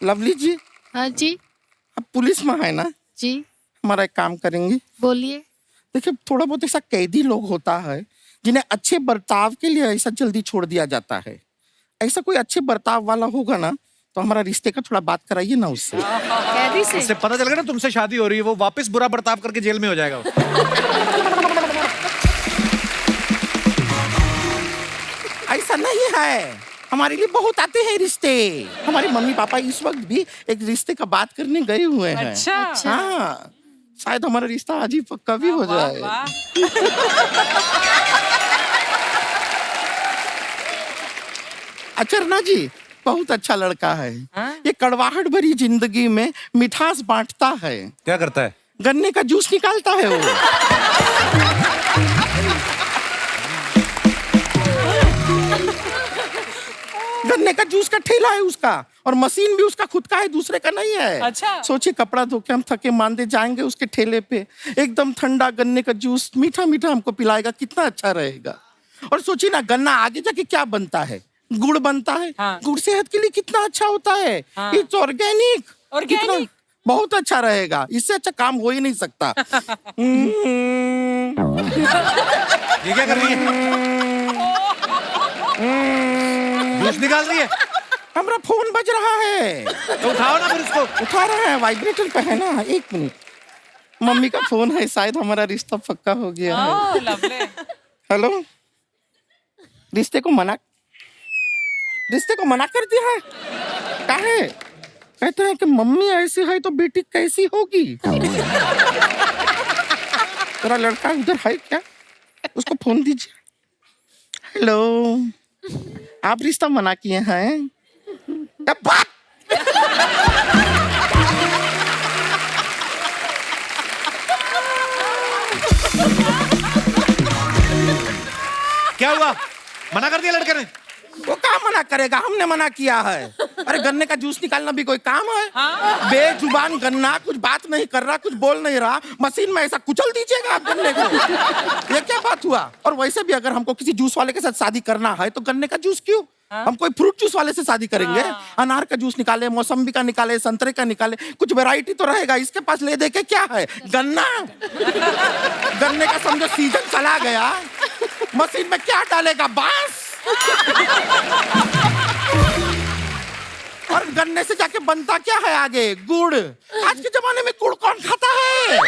लवली जी, हाँ जी। अब पुलिस में है ना जी। हमारा एक काम करेंगे। बोलिए। देखिए थोड़ा बहुत ऐसा कैदी लोग होता है जिन्हें अच्छे बर्ताव के लिए ऐसा जल्दी छोड़ दिया जाता है। ऐसा कोई अच्छे बर्ताव वाला होगा ना, तो हमारा रिश्ते का थोड़ा बात कराइए ना उससे। कैदी से? उससे पता चल गया ना तुमसे शादी हो रही है, वो वापस बुरा बर्ताव करके जेल में हो जाएगा। ऐसा नहीं है, हमारे लिए बहुत आते हैं रिश्ते। हमारे मम्मी पापा इस वक्त भी एक रिश्ते का बात करने गए हुए हैं। अच्छा। हाँ, शायद हमारा रिश्ता आज ही पक्का भी हो जाए। अचरना जी बहुत अच्छा लड़का है। ये कड़वाहट भरी जिंदगी में मिठास बांटता है। क्या करता है? गन्ने का जूस निकालता है वो। गन्ने का जूस का ठेला है उसका, और मशीन भी उसका खुद का है, दूसरे का नहीं है। अच्छा। सोचिए कपड़ा धो के हम थके मांदे जाएंगे उसके ठेले पे, एकदम ठंडा गन्ने का जूस मीठा मीठा हमको पिलाएगा, कितना अच्छा रहेगा। और सोचिए ना, गन्ना आगे जाके क्या बनता है? गुड़ बनता है। गुड़ सेहत के लिए कितना अच्छा होता है। It's organic. ऑर्गेनिक बहुत अच्छा रहेगा, इससे अच्छा काम हो ही नहीं सकता। ये क्या कर रही है? जूस निकाल रही है? हमारा फोन बज रहा है। तो उठाओ ना फिर इसको। उठा रहा है, वाइब्रेटर पे है ना। 1 मिनट, मम्मी का फोन है, शायद हमारा रिश्ता पक्का हो गया है। हेलो, रिश्ते को मना कर दिया है? काहे? कहते हैं कि मम्मी ऐसी है तो बेटी कैसी होगी। तेरा लड़का उधर है क्या? उसको फोन दीजिए। हेलो, आप रिश्ता मना किए हैं? क्या हुआ? मना कर दिया लड़के ने? वो क्या मना करेगा, हमने मना किया है। अरे गन्ने का जूस निकालना भी कोई काम है? बेजुबान गन्ना कुछ बात नहीं कर रहा, कुछ बोल नहीं रहा, मशीन में ऐसा कुचल दीजिएगा आप गन्ने को। ये क्या बात हुआ? और वैसे भी अगर हमको किसी जूस वाले के साथ शादी करना है तो गन्ने का जूस क्यों? हम कोई फ्रूट जूस वाले से शादी करेंगे। अनार का जूस निकाले, मौसम्बी का निकाले, संतरे का निकाले, कुछ वैरायटी तो रहेगा। इसके पास ले दे के क्या है? गन्ना। गन्ने का समझो सीजन चला गया, मशीन में क्या डालेगा? बांस। और गन्ने से जाके बनता क्या है आगे? गुड़। आज के जमाने में गुड़ कौन खाता है?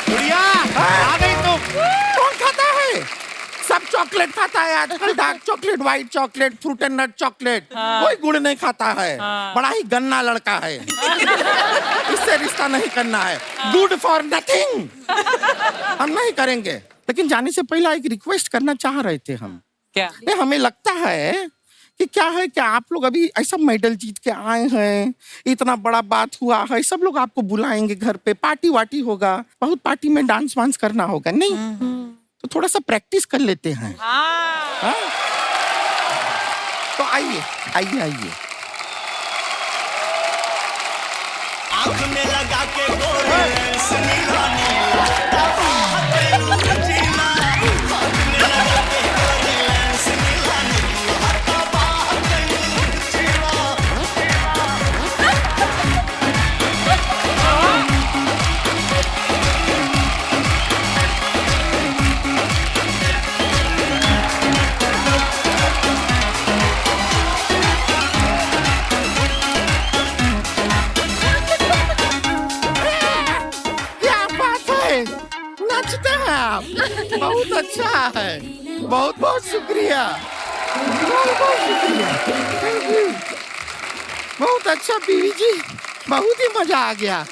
गुड़िया, आ गई तुम। कौन खाता है? सब चॉकलेट खाता है आजकल, dark chocolate, white chocolate, fruit and nut chocolate. कोई गुड़ नहीं खाता है। बड़ा ही गन्ना लड़का है। इससे रिश्ता नहीं करना है। Good for nothing. हम नहीं करेंगे। लेकिन जाने से पहले एक रिक्वेस्ट करना चाह रहे थे हम। क्या? हमें लगता है कि क्या है कि आप लोग अभी ऐसा मेडल जीत के आए हैं, इतना बड़ा बात हुआ है, सब लोग आपको बुलाएंगे घर पे, पार्टी वार्टी होगा, बहुत पार्टी में डांस वांस करना होगा, नहीं? तो थोड़ा सा प्रैक्टिस कर लेते हैं। हाँ? तो आइए आइए आइए। आँख में लगा के गोरे लेंस निगानी, जीना। आँख में लगा के गोरे लेंस निगानी, हत्ता बाहर जीना। बहुत अच्छा है, बहुत बहुत शुक्रिया, बहुत बहुत शुक्रिया, थैंक यू। बहुत अच्छा बीवी जी, बहुत ही मजा आ गया।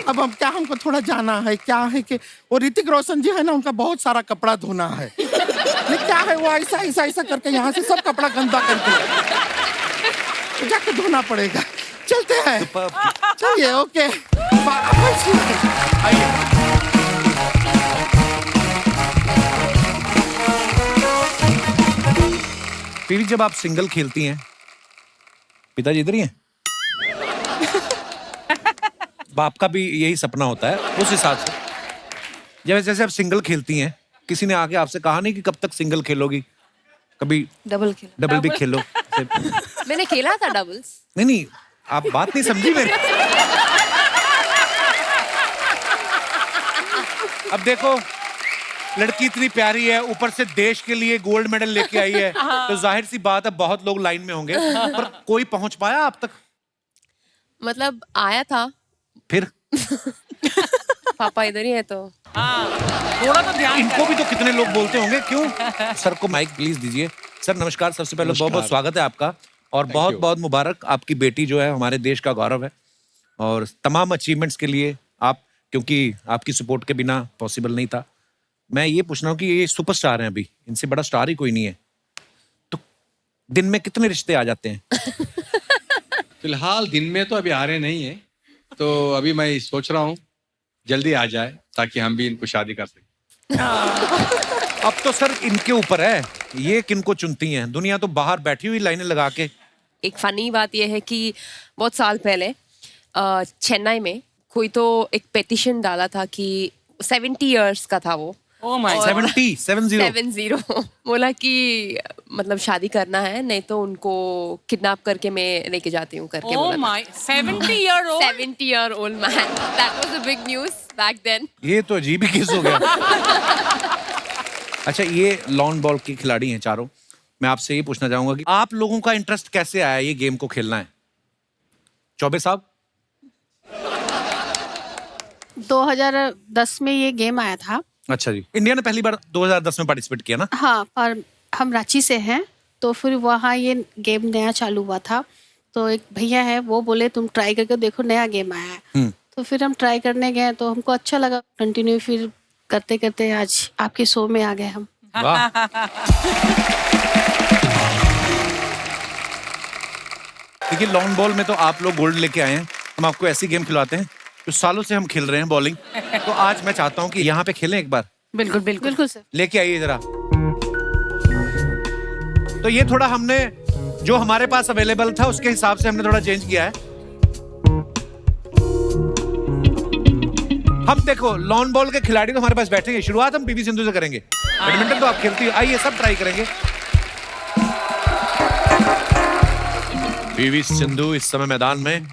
अब हम क्या, हमको थोड़ा जाना है, क्या है कि वो ऋतिक रोशन जी है ना, उनका बहुत सारा कपड़ा धोना है। ये क्या है, वो ऐसा ऐसा ऐसा करके यहाँ से सब कपड़ा गंदा करके जाके धोना पड़ेगा। चलते हैं, चलिए, ओके। आइए। पीवी, जब आप सिंगल खेलती हैं, पिताजी इधर ही हैं? बाप का भी यही सपना होता है उस हिसाब से। जब जैसे आप सिंगल खेलती हैं, किसी ने आके आपसे कहा नहीं कि कब तक सिंगल खेलोगी? कभी डबल भी खेलो। मैंने खेला था डबल्स। नहीं, आप बात नहीं समझी मेरी। अब देखो, लड़की इतनी प्यारी है, ऊपर से देश के लिए गोल्ड मेडल लेके आई है, तो जाहिर सी बात है बहुत लोग लाइन में होंगे, पर कोई पहुंच पाया आप तक? मतलब आया था। फिर पापा इधर ही है तो थोड़ा तो ध्यान। इनको भी तो कितने लोग बोलते होंगे। क्यों? सर को माइक प्लीज दीजिए। सर नमस्कार, सबसे पहले बहुत बहुत स्वागत है आपका, और बहुत बहुत मुबारक। आपकी बेटी जो है हमारे देश का गौरव है, और तमाम अचीवमेंट्स के लिए आप, क्योंकि आपकी सपोर्ट के बिना पॉसिबल नहीं था। मैं ये पूछ रहा हूँ कि ये सुपरस्टार हैं, अभी इनसे बड़ा स्टार ही कोई नहीं है, तो दिन में कितने रिश्ते आ जाते हैं? फिलहाल दिन में तो अभी आ रहे नहीं है, तो अभी मैं सोच रहा हूँ जल्दी आ जाए ताकि हम भी इनको शादी कर सकें। अब तो सर इनके ऊपर है, ये किनको चुनती हैं? दुनिया तो बाहर बैठी हुई लाइनें लगा के। एक फनी बात यह है कि बहुत साल पहले चेन्नई में कोई तो एक पेटिशन डाला था कि 70 इयर्स का था वो, Oh my God. 70 70 बोला कि मतलब शादी करना है नहीं तो उनको किडनैप करके मैं लेके जाती हूँ करके Oh बोला my, 70-year-old. 70-year-old man. That was a big news back then. ये तो अजीब ही केस हो गया। अच्छा, ये लॉन बॉल के खिलाड़ी हैं चारों। मैं आपसे ये पूछना चाहूंगा कि आप लोगों का इंटरेस्ट कैसे आया ये गेम को खेलना है? चौबे साहब? 2010 में ये गेम आया था। अच्छा जी, इंडिया ने पहली बार 2010 में पार्टिसिपेट किया ना? हाँ, और हम रांची से हैं, तो फिर वहाँ ये गेम नया चालू हुआ था। तो एक भैया है, वो बोले तुम ट्राई करके देखो, नया गेम आया है। तो फिर हम ट्राई करने गए तो हमको अच्छा लगा। कंटिन्यू फिर करते करते आज आपके शो में आ गए हम। वाह। देखिए, लॉन बॉल में तो आप लोग गोल्ड लेके आए हैं। हम आपको ऐसी गेम खिलवाते हैं जो सालों से हम खेल रहे हैं, बॉलिंग। तो आज मैं चाहता हूँ कि यहाँ पे खेलें एक बार। बिल्कुल बिल्कुल बिल्कुल सर। लेके आइए जरा। तो ये थोड़ा हमने जो हमारे पास अवेलेबल था उसके हिसाब से हमने थोड़ा चेंज किया है। हम देखो, लॉन बॉल के खिलाड़ी तो हमारे पास बैठेंगे। शुरुआत हम पीवी सिंधु से करेंगे। बैडमिंटन तो आप खेलती हो, आइए सब ट्राई करेंगे। पीवी सिंधु इस समय मैदान में।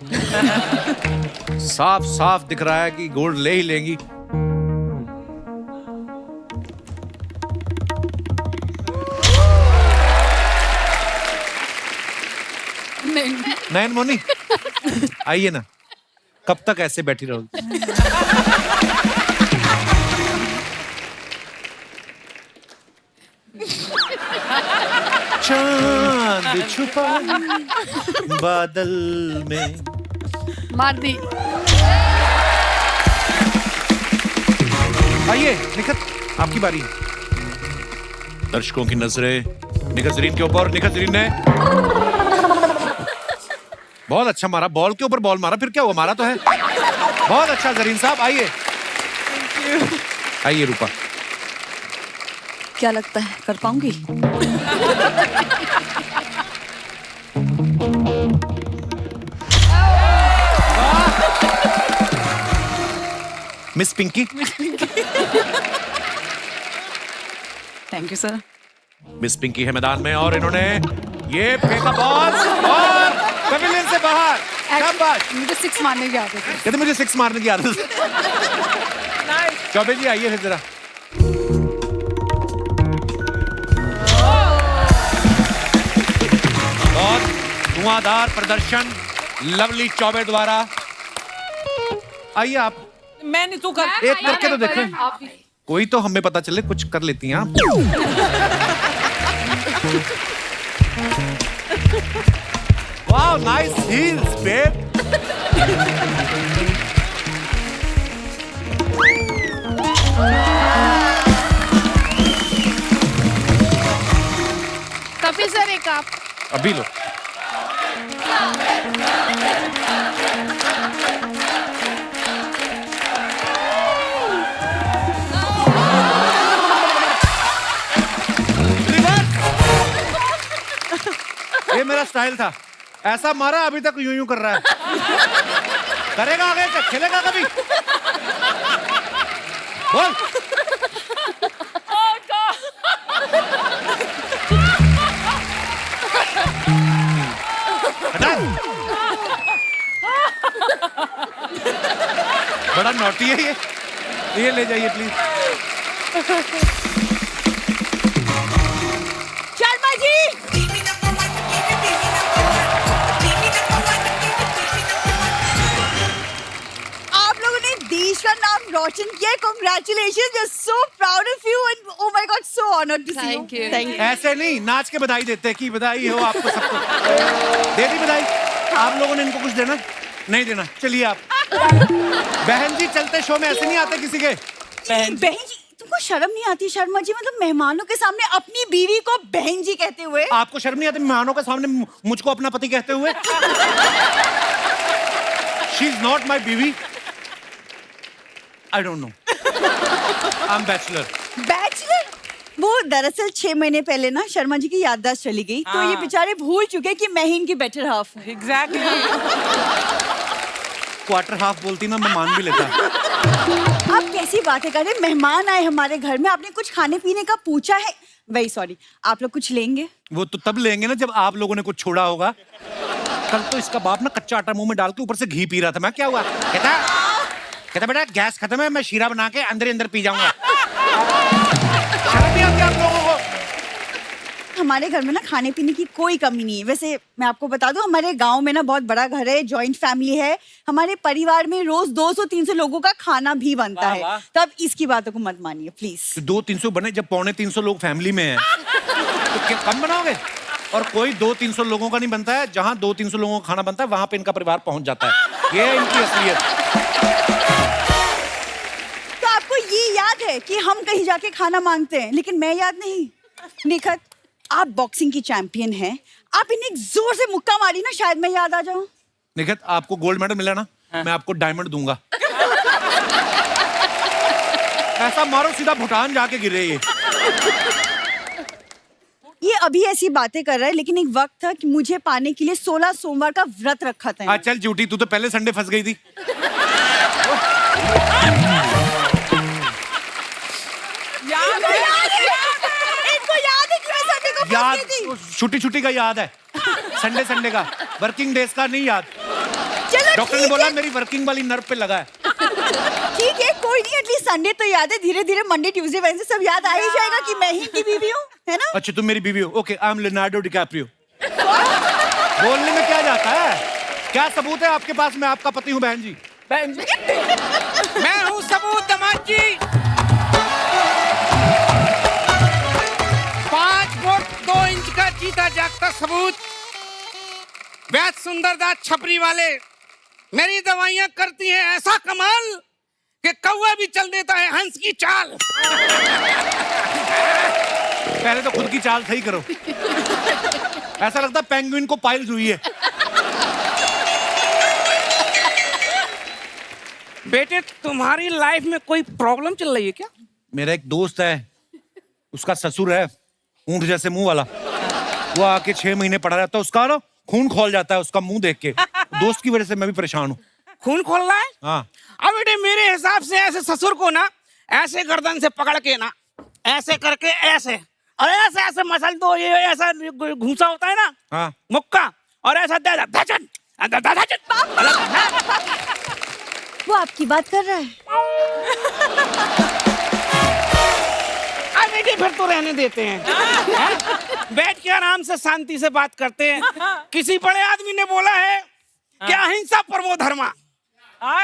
साफ साफ दिख रहा है कि गोल्ड ले ही लेंगी। नयन मोनी, आइए ना। कब तक ऐसे बैठी रहोगी? चांद छुपा बादल में। मार दी। आइए निखत, आपकी बारी। दर्शकों की नजरें निखत जरीन के ऊपर। निखत जरीन ने बहुत अच्छा मारा, बॉल के ऊपर बॉल मारा, फिर क्या हुआ, मारा तो है। बहुत अच्छा जरीन साहब, आइए। आइए रूपा। क्या लगता है कर पाऊंगी? Miss Pinky. Thank you sir. Miss Pinky है मैदान में और इन्होंने ये फेंका बॉल और पेविलियन से बाहर। शाबाश। मुझे 6 मारने की आदत है। कहते मुझे 6 मारने की आदत है। चौबे जी आइए फिर जरा। बहुत धुआंधार प्रदर्शन लवली चौबे द्वारा। आइए आप। मैं नहीं, तू कर। एक करके तो देखें, कोई तो हमें पता चले कुछ कर लेती हैं आप। Wow, nice heels babe. Kapil sir, एक आप। अभी लो। ये मेरा स्टाइल था। ऐसा मारा, अभी तक यूं यूं कर रहा है। करेगा आगे, खेलेगा कभी? बोल। हटा। बड़ा नॉटी है ये ले जाइए प्लीज। शर्मा जी, आप लोगों ने देश का नाम रोशन किया। Congratulations, we're so proud of you and oh my God, so honored to see you. Thank you. Thank you. ऐसे नहीं, नाच के बधाई देते कि बधाई हो आपको सबको। दे दी बधाई। आप लोगों ने इनको कुछ देना? नहीं देना, चलिए आप। बहन जी, चलते शो में ऐसे नहीं आते किसी के। बहन जी, तुमको शर्म नहीं आती शर्मा जी? मतलब मेहमानों के सामने अपनी बीवी को बहन जी कहते हुए। आपको शर्म नहीं आती मेहमानों के सामने मुझको अपना पति कहते हुए? She is not my बीवी। I don't know. I'm bachelor. Bachelor? वो दरअसल 6 महीने पहले ना शर्मा जी की याददाश्त चली गई, तो ये बेचारे भूल चुके कि मैं ही इनकी बेटर हाफ हूँ। एग्जैक्टली। क्वार्टर हाफ बोलती ना, मैं मान भी लेता। आप कैसी बातें कर रहे हैं? मेहमान आए हमारे घर में, आपने कुछ खाने पीने का पूछा है? वेरी सॉरी, आप लोग कुछ लेंगे? वो तो तब लेंगे ना जब आप लोगों ने कुछ छोड़ा होगा। कल तो इसका बाप ना कच्चा आटा मुंह में डाल के ऊपर से घी पी रहा था। मैं क्या हुआ? कहता बेटा गैस खत्म है, मैं शीरा बना के अंदर ही अंदर पी जाऊंगा। शर्म नहीं आती आप लोगों को? हमारे घर में ना खाने पीने की कोई कमी नहीं है। वैसे मैं आपको बता दूं, हमारे गांव में ना बहुत बड़ा घर है, जॉइंट फैमिली है। हमारे परिवार में रोज 200-300 लोगों का खाना भी बनता है। तो अब इसकी बातों को मत मानिए प्लीज। 200-300 बने जब 250-300 लोग फैमिली में हैं तो क्या कम बनाओगे? और कोई 200-300 लोगों का नहीं बनता है। जहाँ 200-300 लोगों का खाना बनता है वहां पे इनका परिवार पहुंच जाता है। ये है इनकी असलियत। तो आपको ये याद है कि हम कहीं जाके खाना मांगते हैं, लेकिन मैं याद नहीं? निखत, आप बॉक्सिंग की चैंपियन हैं, आप इन्हें जोर से मुक्का मारी ना, शायद मैं याद आ जाऊं। निखत, आपको गोल्ड मेडल मिला ना, मैं आपको डायमंड दूंगा। ऐसा मारो सीधा भूटान जाके गिरे ये अभी ऐसी बातें कर रहा है, लेकिन एक वक्त था कि मुझे पाने के लिए 16 सोमवार का व्रत रखा था। चल झूठी, तू तो पहले संडे फंस गई थी। याद छुट्टी का याद है, संडे का, वर्किंग डेज का नहीं याद। डॉक्टर ने बोला मेरी वर्किंग वाली नर्व पे लगा है। ठीक है, कोई नहीं, एटलीस्ट संडे तो याद है। धीरे धीरे मंडे ट्यूसडे वेडनेसडे सब याद आ ही जाएगा कि मैं ही की बीवी हूँ, है ना? अच्छा तुम मेरी बीवी हो? Okay, I am Leonardo DiCaprio. बोलने में क्या जाता है? क्या सबूत है आपके पास मैं आपका पति हूँ? बहन जी मैं हूँ सबूत दामाद जी। 5 फुट 2 इंच का जीता जागता सबूत। वैद सुंदरदास छपरी वाले मेरी दवाइयां करती हैं ऐसा कमाल कि कौवा भी चल देता है हंस की चाल। पहले तो खुद की चाल सही करो। ऐसा लगता है पेंगुइन को पाइल्स हुई है। बेटे तुम्हारी लाइफ में कोई प्रॉब्लम चल रही है क्या? मेरा एक दोस्त है, उसका ससुर है ऊंट जैसे मुंह वाला। वो आके 6 महीने पड़ा रहता है, उसका ना खून खोल जाता है उसका मुंह देख के। दोस्त की वजह से मैं भी परेशान हूँ। खून खोल रहा है? हाँ। अब बेटे मेरे हिसाब से ऐसे ससुर को ना ऐसे गर्दन से पकड़ के ना ऐसे करके ऐसे और ऐसे ऐसे मसल दो। ये ऐसा घूसा होता है ना, हाँ, मुक्का, और ऐसा वो आपकी बात कर रहा है। बेटे फिर तो रहने देते हैं। बैठ के आराम से शांति से बात करते हैं। किसी बड़े आदमी ने बोला है कि अहिंसा परमो धर्मा।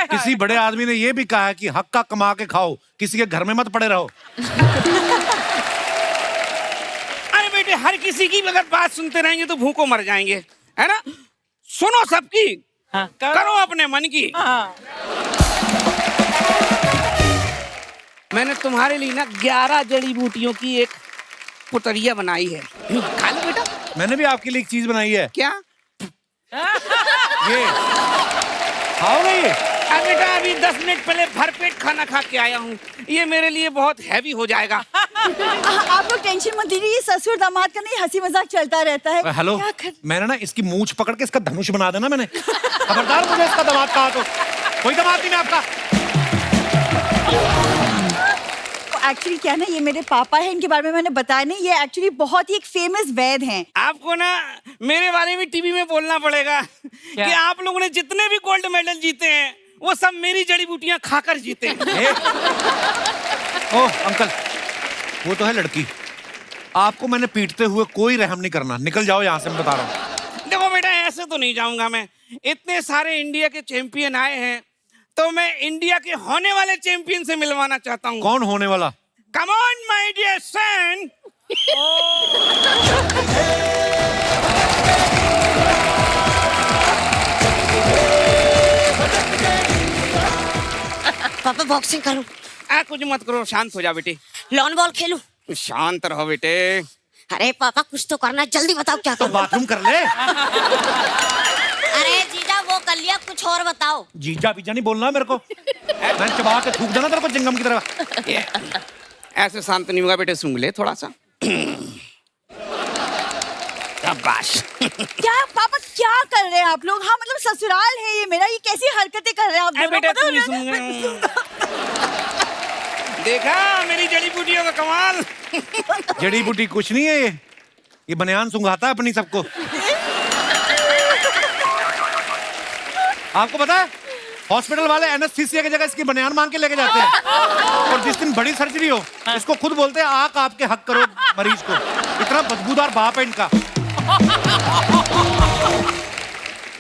किसी बड़े आदमी ने ये भी कहा है कि हक का कमा के खाओ, किसी के घर में मत पड़े रहो। अरे बेटे हर किसी की अगर बात सुनते रहेंगे तो भूखों मर जाएंगे, है ना? सुनो सबकी, करो अपने मन की। मैंने तुम्हारे लिए ना 11 जड़ी बूटियों की एक पुतरिया बनाई है, खा लो बेटा। मैंने भी आपके लिए एक चीज बनाई है। क्या? ये खाओगे ये? बेटा अभी 10 मिनट पहले भरपेट खाना खा के आया हूँ, ये मेरे लिए बहुत हैवी हो जाएगा। आप लोग टेंशन मत लीजिए, ससुर दामाद का नहीं हंसी मजाक चलता रहता है। हेलो, मैंने ना इसकी मूंछ पकड़ के इसका धनुष बना देना मैंने। खबरदार मुझे इसका दामाद कहा तो। कोई दामाद नहीं मैं आपका। एक्चुअली क्या ना, ये मेरे पापा हैं, इनके बारे में मैंने बताया नहीं। ये एक्चुअली बहुत ही एक फेमस वैद हैं। आपको ना मेरे बारे में टीवी में बोलना पड़ेगा कि आप लोगों ने जितने भी गोल्ड मेडल जीते हैं वो सब मेरी जड़ी बूटियां खाकर जीते हैं। ओह अंकल, वो तो है लड़की। आपको मैंने पीटते हुए कोई रहम नहीं करना। निकल जाओ यहाँ से, मैं बता रहा हूँ। देखो बेटा ऐसे तो नहीं जाऊंगा मैं। इतने सारे इंडिया के चैंपियन आए हैं तो मैं इंडिया के होने वाले चैंपियन से मिलवाना चाहता हूँ। कौन होने वाला? Come on my dear son. पापा बॉक्सिंग करूं? कुछ मत करो, शांत हो जा बेटे। लॉन बॉल खेलूं? शांत रहो बेटे। अरे पापा कुछ तो करना, जल्दी बताओ क्या करूं? तो बाथरूम कर ले। अरे जीजा वो कर लिया, कुछ और बताओ। जीजा पीजा नहीं बोलना मेरे को। मैं चबा के थूक देना तेरे को चिंगम की तरह। ऐसे शांत नहीं होगा बेटे, सूंघ ले थोड़ा सा। शाबाश। क्या पापा क्या कर रहे हैं आप लोग? हाँ मतलब ससुराल है ये मेरा, ये कैसी हरकतें कर रहे हैं आप दोनों? बेटे तू ही सूंघ। देखा मेरी जड़ी बूटियों का कमाल। जड़ी बूटी कुछ नहीं है, ये बनियान सुंघाता है अपनी सबको। आपको पता है हॉस्पिटल वाले एनेस्थीसिया की जगह इसकी बनियान मांग के लेके जाते हैं, और जिस दिन बड़ी सर्जरी हो इसको खुद बोलते हैं आक आपके हक करो मरीज को। इतना बदबूदार बाप है इनका।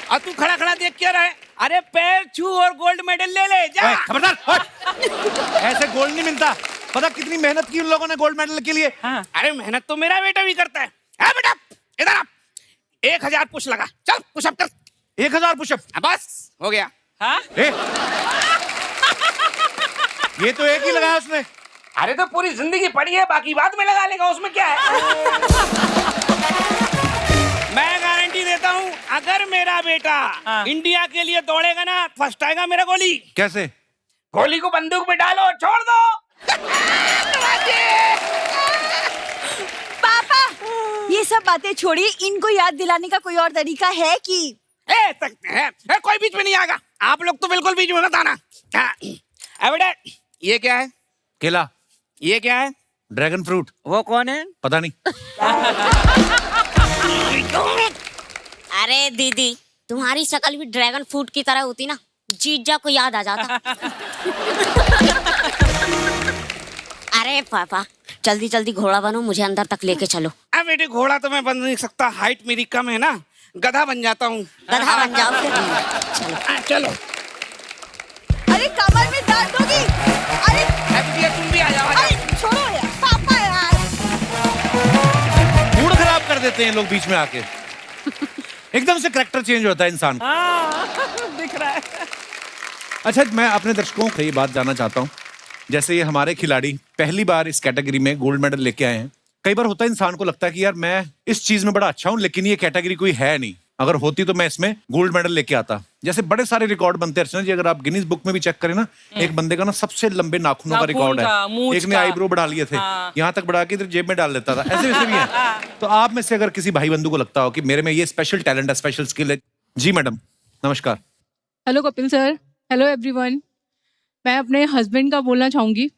और तू खड़ा खड़ा देख क्या रहा है? अरे पैर छू और गोल्ड मेडल ले ले जा। खबरदार, ऐसे गोल्ड नहीं मिलता। पता कितनी मेहनत की उन लोगों ने गोल्ड मेडल के लिए। अरे मेहनत तो मेरा बेटा भी करता है। बेटा इधर आ, 1000 पुश लगा, चल पुशअप कर। 1000 पुशअप? बस हो गया। ये तो एक ही लगाया उसने। अरे तो पूरी जिंदगी पड़ी है, बाकी बाद में लगा लेगा, उसमें क्या है। मैं गारंटी देता हूँ अगर मेरा बेटा इंडिया के लिए दौड़ेगा ना, फर्स्ट आएगा मेरा गोली। कैसे? गोली को बंदूक में डालो और छोड़ दो। पापा ये सब बातें छोड़िए, इनको याद दिलाने का कोई और तरीका है कि? कोई बीच में नहीं आएगा। आप लोग तो बिल्कुल बीच में मत आना। बेटा ये क्या है? केला। ये क्या है? Dragon fruit. वो कौन है? पता नहीं। अरे दीदी, तुम्हारी शक्ल भी ड्रैगन फ्रूट की तरह होती ना, जीजा को याद आ जाता। अरे पापा जल्दी जल्दी घोड़ा बनो, मुझे अंदर तक लेके चलो। अब बेटे घोड़ा तो मैं बन नहीं सकता, हाइट मेरी कम है ना, गधा बन जाता हूँ। गधा बन जाओ फिर। चलो चलो। अरे कमर में दर्द होगी। अरे तुम भी आ जाओ। अरे छोड़ो यार पापा यार। मूड खराब कर देते हैं लोग बीच में आके। एकदम से करैक्टर चेंज होता है इंसान का। दिख रहा है। अच्छा मैं अपने दर्शकों को ये बात जानना चाहता हूँ, जैसे ये हमारे खिलाड़ी पहली बार इस कैटेगरी में गोल्ड मेडल लेके आए हैं। कई बार होता है इंसान को लगता है कि यार मैं इस चीज में बड़ा अच्छा हूँ, लेकिन ये कैटेगरी कोई है नहीं, अगर होती तो मैं इसमें गोल्ड मेडल लेके आता। जैसे बड़े सारे रिकॉर्ड बनते हैं अर्चना जी, अगर आप गिनीज बुक में भी चेक करें ना, एक बंदे का ना सबसे लंबे नाखूनों का रिकॉर्ड है। एक ने आईब्रो बढ़ा लिए थे, यहाँ तक बढ़ा के इधर जेब में डाल लेता था। ऐसे वैसे भी है। तो आप में से अगर किसी भाई बंधु को लगता हो कि मेरे में ये स्पेशल टैलेंट है, स्पेशल स्किल है। जी मैडम नमस्कार। Hello Kapil sir, hello everyone. मैं अपने हस्बैंड का बोलना चाहूँगी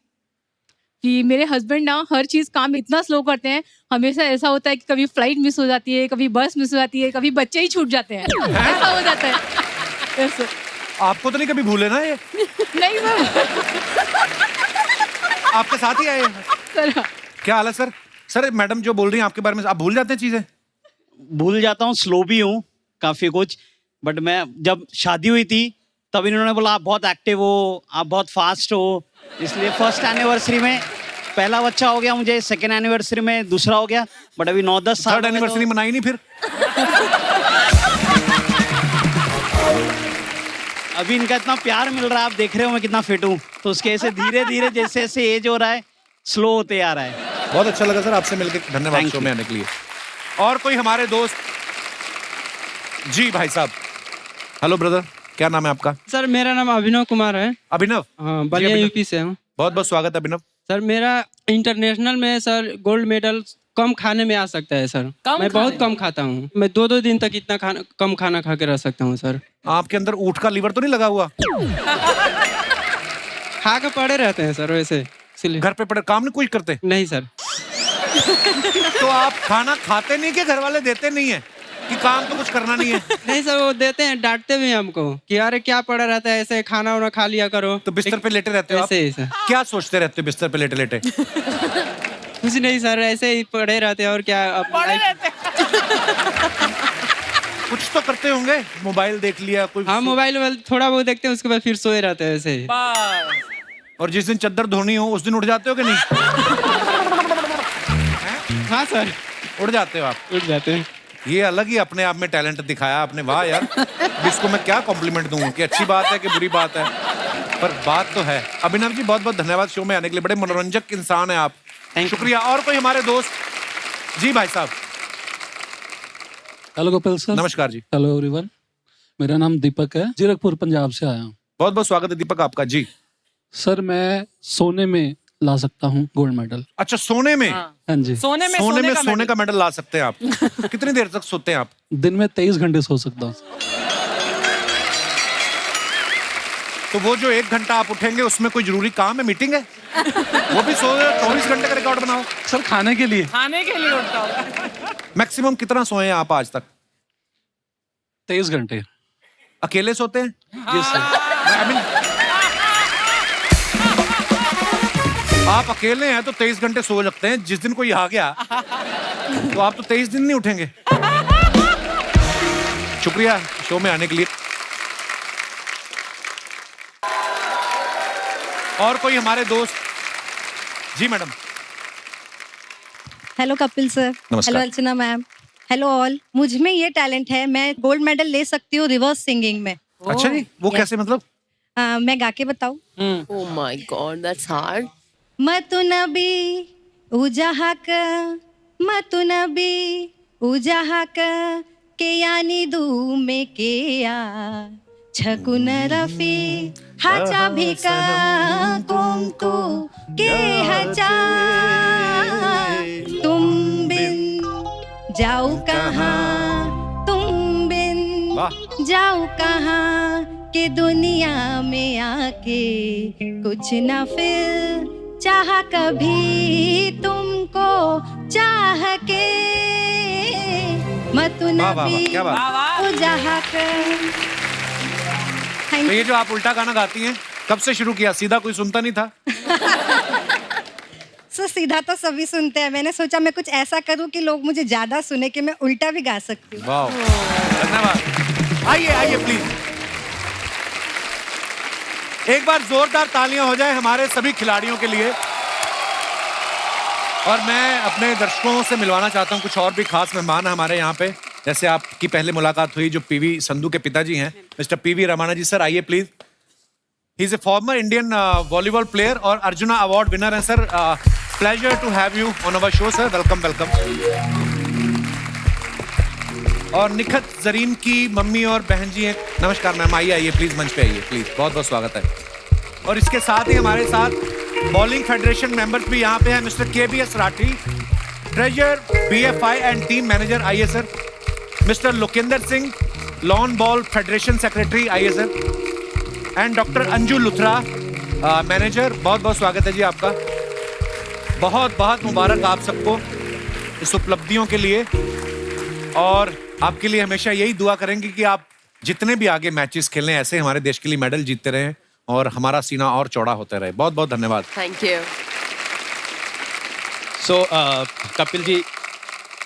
कि मेरे हस्बैंड ना हर चीज़ काम इतना स्लो करते हैं, हमेशा ऐसा होता है कि कभी फ्लाइट मिस हो जाती है, कभी बस मिस हो जाती है, कभी बच्चे ही छूट जाते हैं। ऐसा हो जाता है। आपको तो नहीं कभी भूले ना ये? नहीं मैम। आपके साथ ही आए सर क्या हाल है सर? सर मैडम जो बोल रही हैं आपके बारे में, आप भूल जाते हैं चीजें? भूल जाता हूँ, स्लो भी हूँ काफी कुछ, बट मैं जब शादी हुई थी तब इन्होंने बोला आप बहुत एक्टिव हो, आप बहुत फास्ट हो, इसलिए फर्स्ट एनिवर्सरी में पहला बच्चा हो गया मुझे, सेकेंड एनिवर्सरी में दूसरा हो गया, बट अभी 9-10 साल थर्ड एनिवर्सरी मनाई नहीं फिर? अभी इनका इतना प्यार मिल रहा है, आप देख रहे हो मैं कितना फिट हूँ, तो उसके ऐसे धीरे धीरे जैसे जैसे एज हो रहा है स्लो होते आ रहा है। बहुत अच्छा लगा सर आपसे मिलकर, धन्यवाद शो में आने के लिए। और कोई हमारे दोस्त? जी भाई साहब। हेलो ब्रदर, क्या नाम है आपका? सर मेरा नाम अभिनव कुमार है। अभिनव? हाँ, बलिया यूपी से हूँ। बहुत बहुत स्वागत है अभिनव। सर मेरा इंटरनेशनल में सर गोल्ड मेडल कम खाने में आ सकता है सर। मैं बहुत कम खाता हूँ, मैं 2-2 दिन तक इतना कम खाना खा के रह सकता हूँ सर। आपके अंदर ऊँट का लीवर तो नहीं लगा हुआ? खा के पड़े रहते हैं सर वैसे, इसलिए। घर पे पड़े काम नहीं कुछ करते? नहीं सर। तो आप खाना खाते नहीं कि घर वाले देते नहीं है कि काम तो कुछ करना नहीं है? नहीं सर, वो देते हैं, डांटते भी हैं हमको कि अरे क्या पड़ा रहता है, ऐसे खाना वाना खा लिया करो। तो बिस्तर पे लेटे रहते हो आप? ऐसे ही। क्या सोचते रहते हो बिस्तर पे लेटे लेटे? कुछ नहीं सर, ऐसे ही पड़े रहते हैं और क्या। कुछ तो करते होंगे, मोबाइल देख लिया कोई? हाँ मोबाइल थोड़ा बहुत देखते हैं, उसके बाद फिर सोए रहते हैं ऐसे ही। और जिस दिन चद्दर धोनी हो उस दिन उठ जाते हो कि नहीं? हाँ सर उठ जाते हो आप? उठ जाते हैं। ये अलग ही अपने आप में टैलेंट दिखाया आपने, वाह यार। इसको मैं क्या कॉम्प्लीमेंट दूं कि अच्छी बात है कि बुरी बात है, पर बात तो है। अभिनव जी बहुत बहुत धन्यवाद शो में आने के लिए, बड़े मनोरंजक इंसान है आप, शुक्रिया। और कोई हमारे दोस्त? जी भाई साहब। Hello Kapil sir. नमस्कार जी। हेलो एवरीवन, मेरा नाम दीपक है, जीरकपुर पंजाब से आया हूँ। बहुत बहुत स्वागत है दीपक आपका। जी सर मैं सोने में ला सकता हूँ गोल्ड मेडल। अच्छा सोने में? हाँ जी। सोने का मेडल ला सकते हैं आप। कितनी देर तक सोते हैं आप? दिन में 23 घंटे सो सकता हूँ। तो वो जो 1 घंटा आप उठेंगे उसमें कोई जरूरी काम है, मीटिंग है? वो भी 24 घंटे का रिकॉर्ड बनाओ सर खाने के लिए। खाने के लिए उठता हूँ। मैक्सिमम कितना सोए हैं आप आज तक? 23 घंटे। अकेले सोते हैं? जी सर। आप अकेले हैं तो 23 घंटे सो सकते हैं। जिस दिन कोई आ गया तो आप तो 23 दिन नहीं उठेंगे। शुक्रिया शो में आने के लिए। और कोई हमारे दोस्त? जी मैडम। Hello Kapil sir. नमस्कार। हेलो अर्चना मैम। Hello all. मुझ में ये टैलेंट है, मैं गोल्ड मेडल ले सकती हूँ रिवर्स सिंगिंग में। अच्छा जी, वो कैसे मतलब? मैं गा के बताऊँ? Oh my God, that's hard. मतु नबी उजाहक मतु नबी उजाहक के यानी दू में के या छकुन रफी हाचा भिका कुम तू के हचा तुम बिन जाऊ कहाँ, तुम बिन जाऊ कहाँ के दुनिया में आके कुछ ना फिर चाह कभी तुमको चाह के मतु नबी उजाह कर। तो ये जो आप उल्टा गाना गाती हैं कब से शुरू किया? सीधा कोई सुनता नहीं था? सर सीधा तो सभी सुनते हैं, मैंने सोचा मैं कुछ ऐसा करूं कि लोग मुझे ज्यादा सुने कि मैं उल्टा भी गा सकती हूँ। वाह, धन्यवाद। आइए आइए प्लीज। एक बार जोरदार तालियां हो जाए हमारे सभी खिलाड़ियों के लिए। और मैं अपने दर्शकों से मिलवाना चाहता हूं कुछ और भी खास मेहमान हैं हमारे यहाँ पे। जैसे आपकी पहले मुलाकात हुई जो पीवी संधू के पिताजी हैं, मिस्टर पीवी रमाना जी। सर आइए please. He is a former Indian volleyball player और अर्जुना अवार्ड विनर है sir. Pleasure to have you on our show sir. Welcome welcome. और निखत जरीन की मम्मी और बहन जी हैं। नमस्कार मैम, आइए आइए प्लीज, मंच पे आइए प्लीज। बहुत बहुत स्वागत है। और इसके साथ ही हमारे साथ बॉलिंग फेडरेशन मेंबर्स भी यहाँ पे हैं। Mister KBS Rathi, treasurer BFI and team manager, आइए sir. Mister Lokendra Singh, lawn ball federation secretary, आइए sir. And doctor Anju Luthra, manager, बहुत बहुत स्वागत है जी आपका। बहुत बहुत मुबारक आप सबको इस उपलब्धियों के लिए। और आपके लिए हमेशा यही दुआ करेंगे कि आप जितने भी आगे मैचेस खेलें ऐसे हमारे देश के लिए मेडल जीतते रहें और हमारा सीना और चौड़ा होता रहे। बहुत बहुत धन्यवाद। Thank you. So, Kapil ji,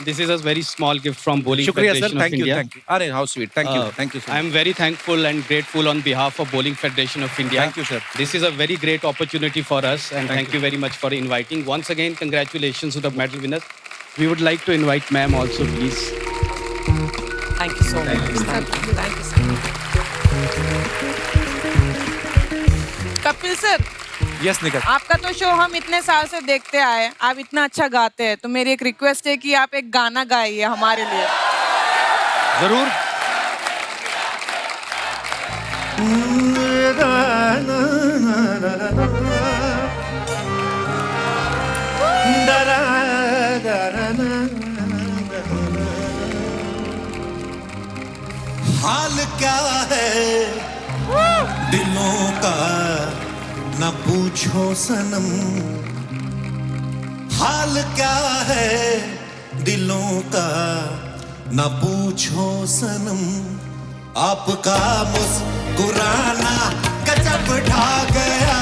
this is a very small gift from Bowling शुक्रिया Federation sir, of India. Thank you. अरे how sweet, thank you, thank you sir. I am very thankful and grateful on behalf of Bowling Federation of India. Thank you, sir. This is a very great opportunity for us, and thank you very much for inviting. Once again, congratulations to the medal winners. We would like to invite ma'am also, please. Thank you so much. Thank you. Thank you so much. Kapil sir, yes Nikhat. आपका तो show हम इतने साल से देखते आए, आप इतना अच्छा गाते हैं, तो मेरी एक रिक्वेस्ट है कि आप एक गाना गाइए हमारे लिए। जरूर। हाल क्या है दिलों का न पूछो सनम, हाल क्या है दिलों का न पूछो सनम। आपका मुस्कुराना गजब ढा गया,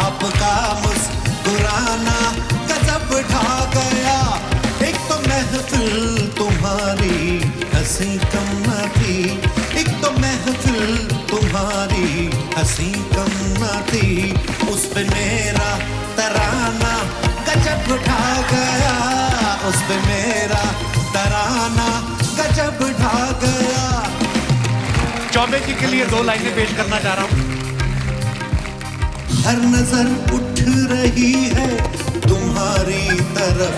आपका मुस्कुराना गजब ढा गया। एक तो महफिल तुम्हारी हंसी कम न थी, एक तो महफिल तुम्हारी हंसी कम न थी। उस पे मेरा तराना गजब ढा गया, उस पे मेरा तराना गजब ढा गया। चौबे जी के लिए 2 लाइनें पेश करना चाह रहा हूँ। हर नजर उठ रही है तुम्हारी तरफ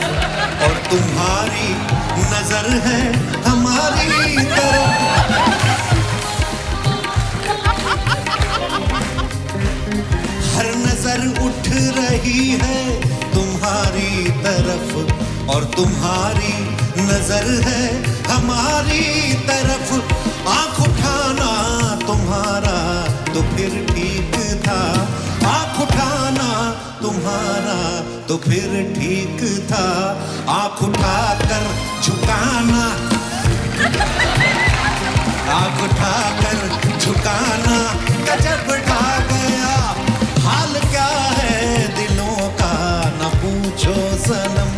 और तुम्हारी नजर है हमारी तरफ। हर नजर उठ रही है तुम्हारी तरफ और तुम्हारी नजर है हमारी तरफ। आँख उठाना तुम्हारा तो फिर ठीक था, आँख उठाना तुम तुम्हारा तो फिर ठीक था, आंख उठाकर झुकाना, आंख उठाकर झुकाना गजब ढा गया। हाल क्या है दिलों का न पूछो सनम,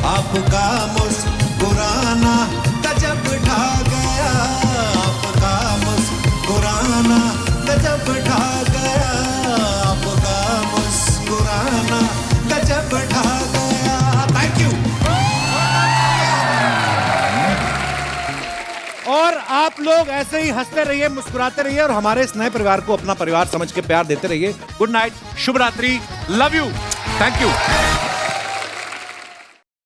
आपका मुस्कुराना गजब ढा गया, आपका मुस्कुराना गजब ढा गया, आपका मुस्कुराना गजब ढा गया। Thank you. और आप लोग ऐसे ही हंसते रहिए, मुस्कुराते रहिए और हमारे इस नए परिवार को अपना परिवार समझ के प्यार देते रहिए। गुड नाइट, शुभ रात्रि, लव यू, थैंक यू।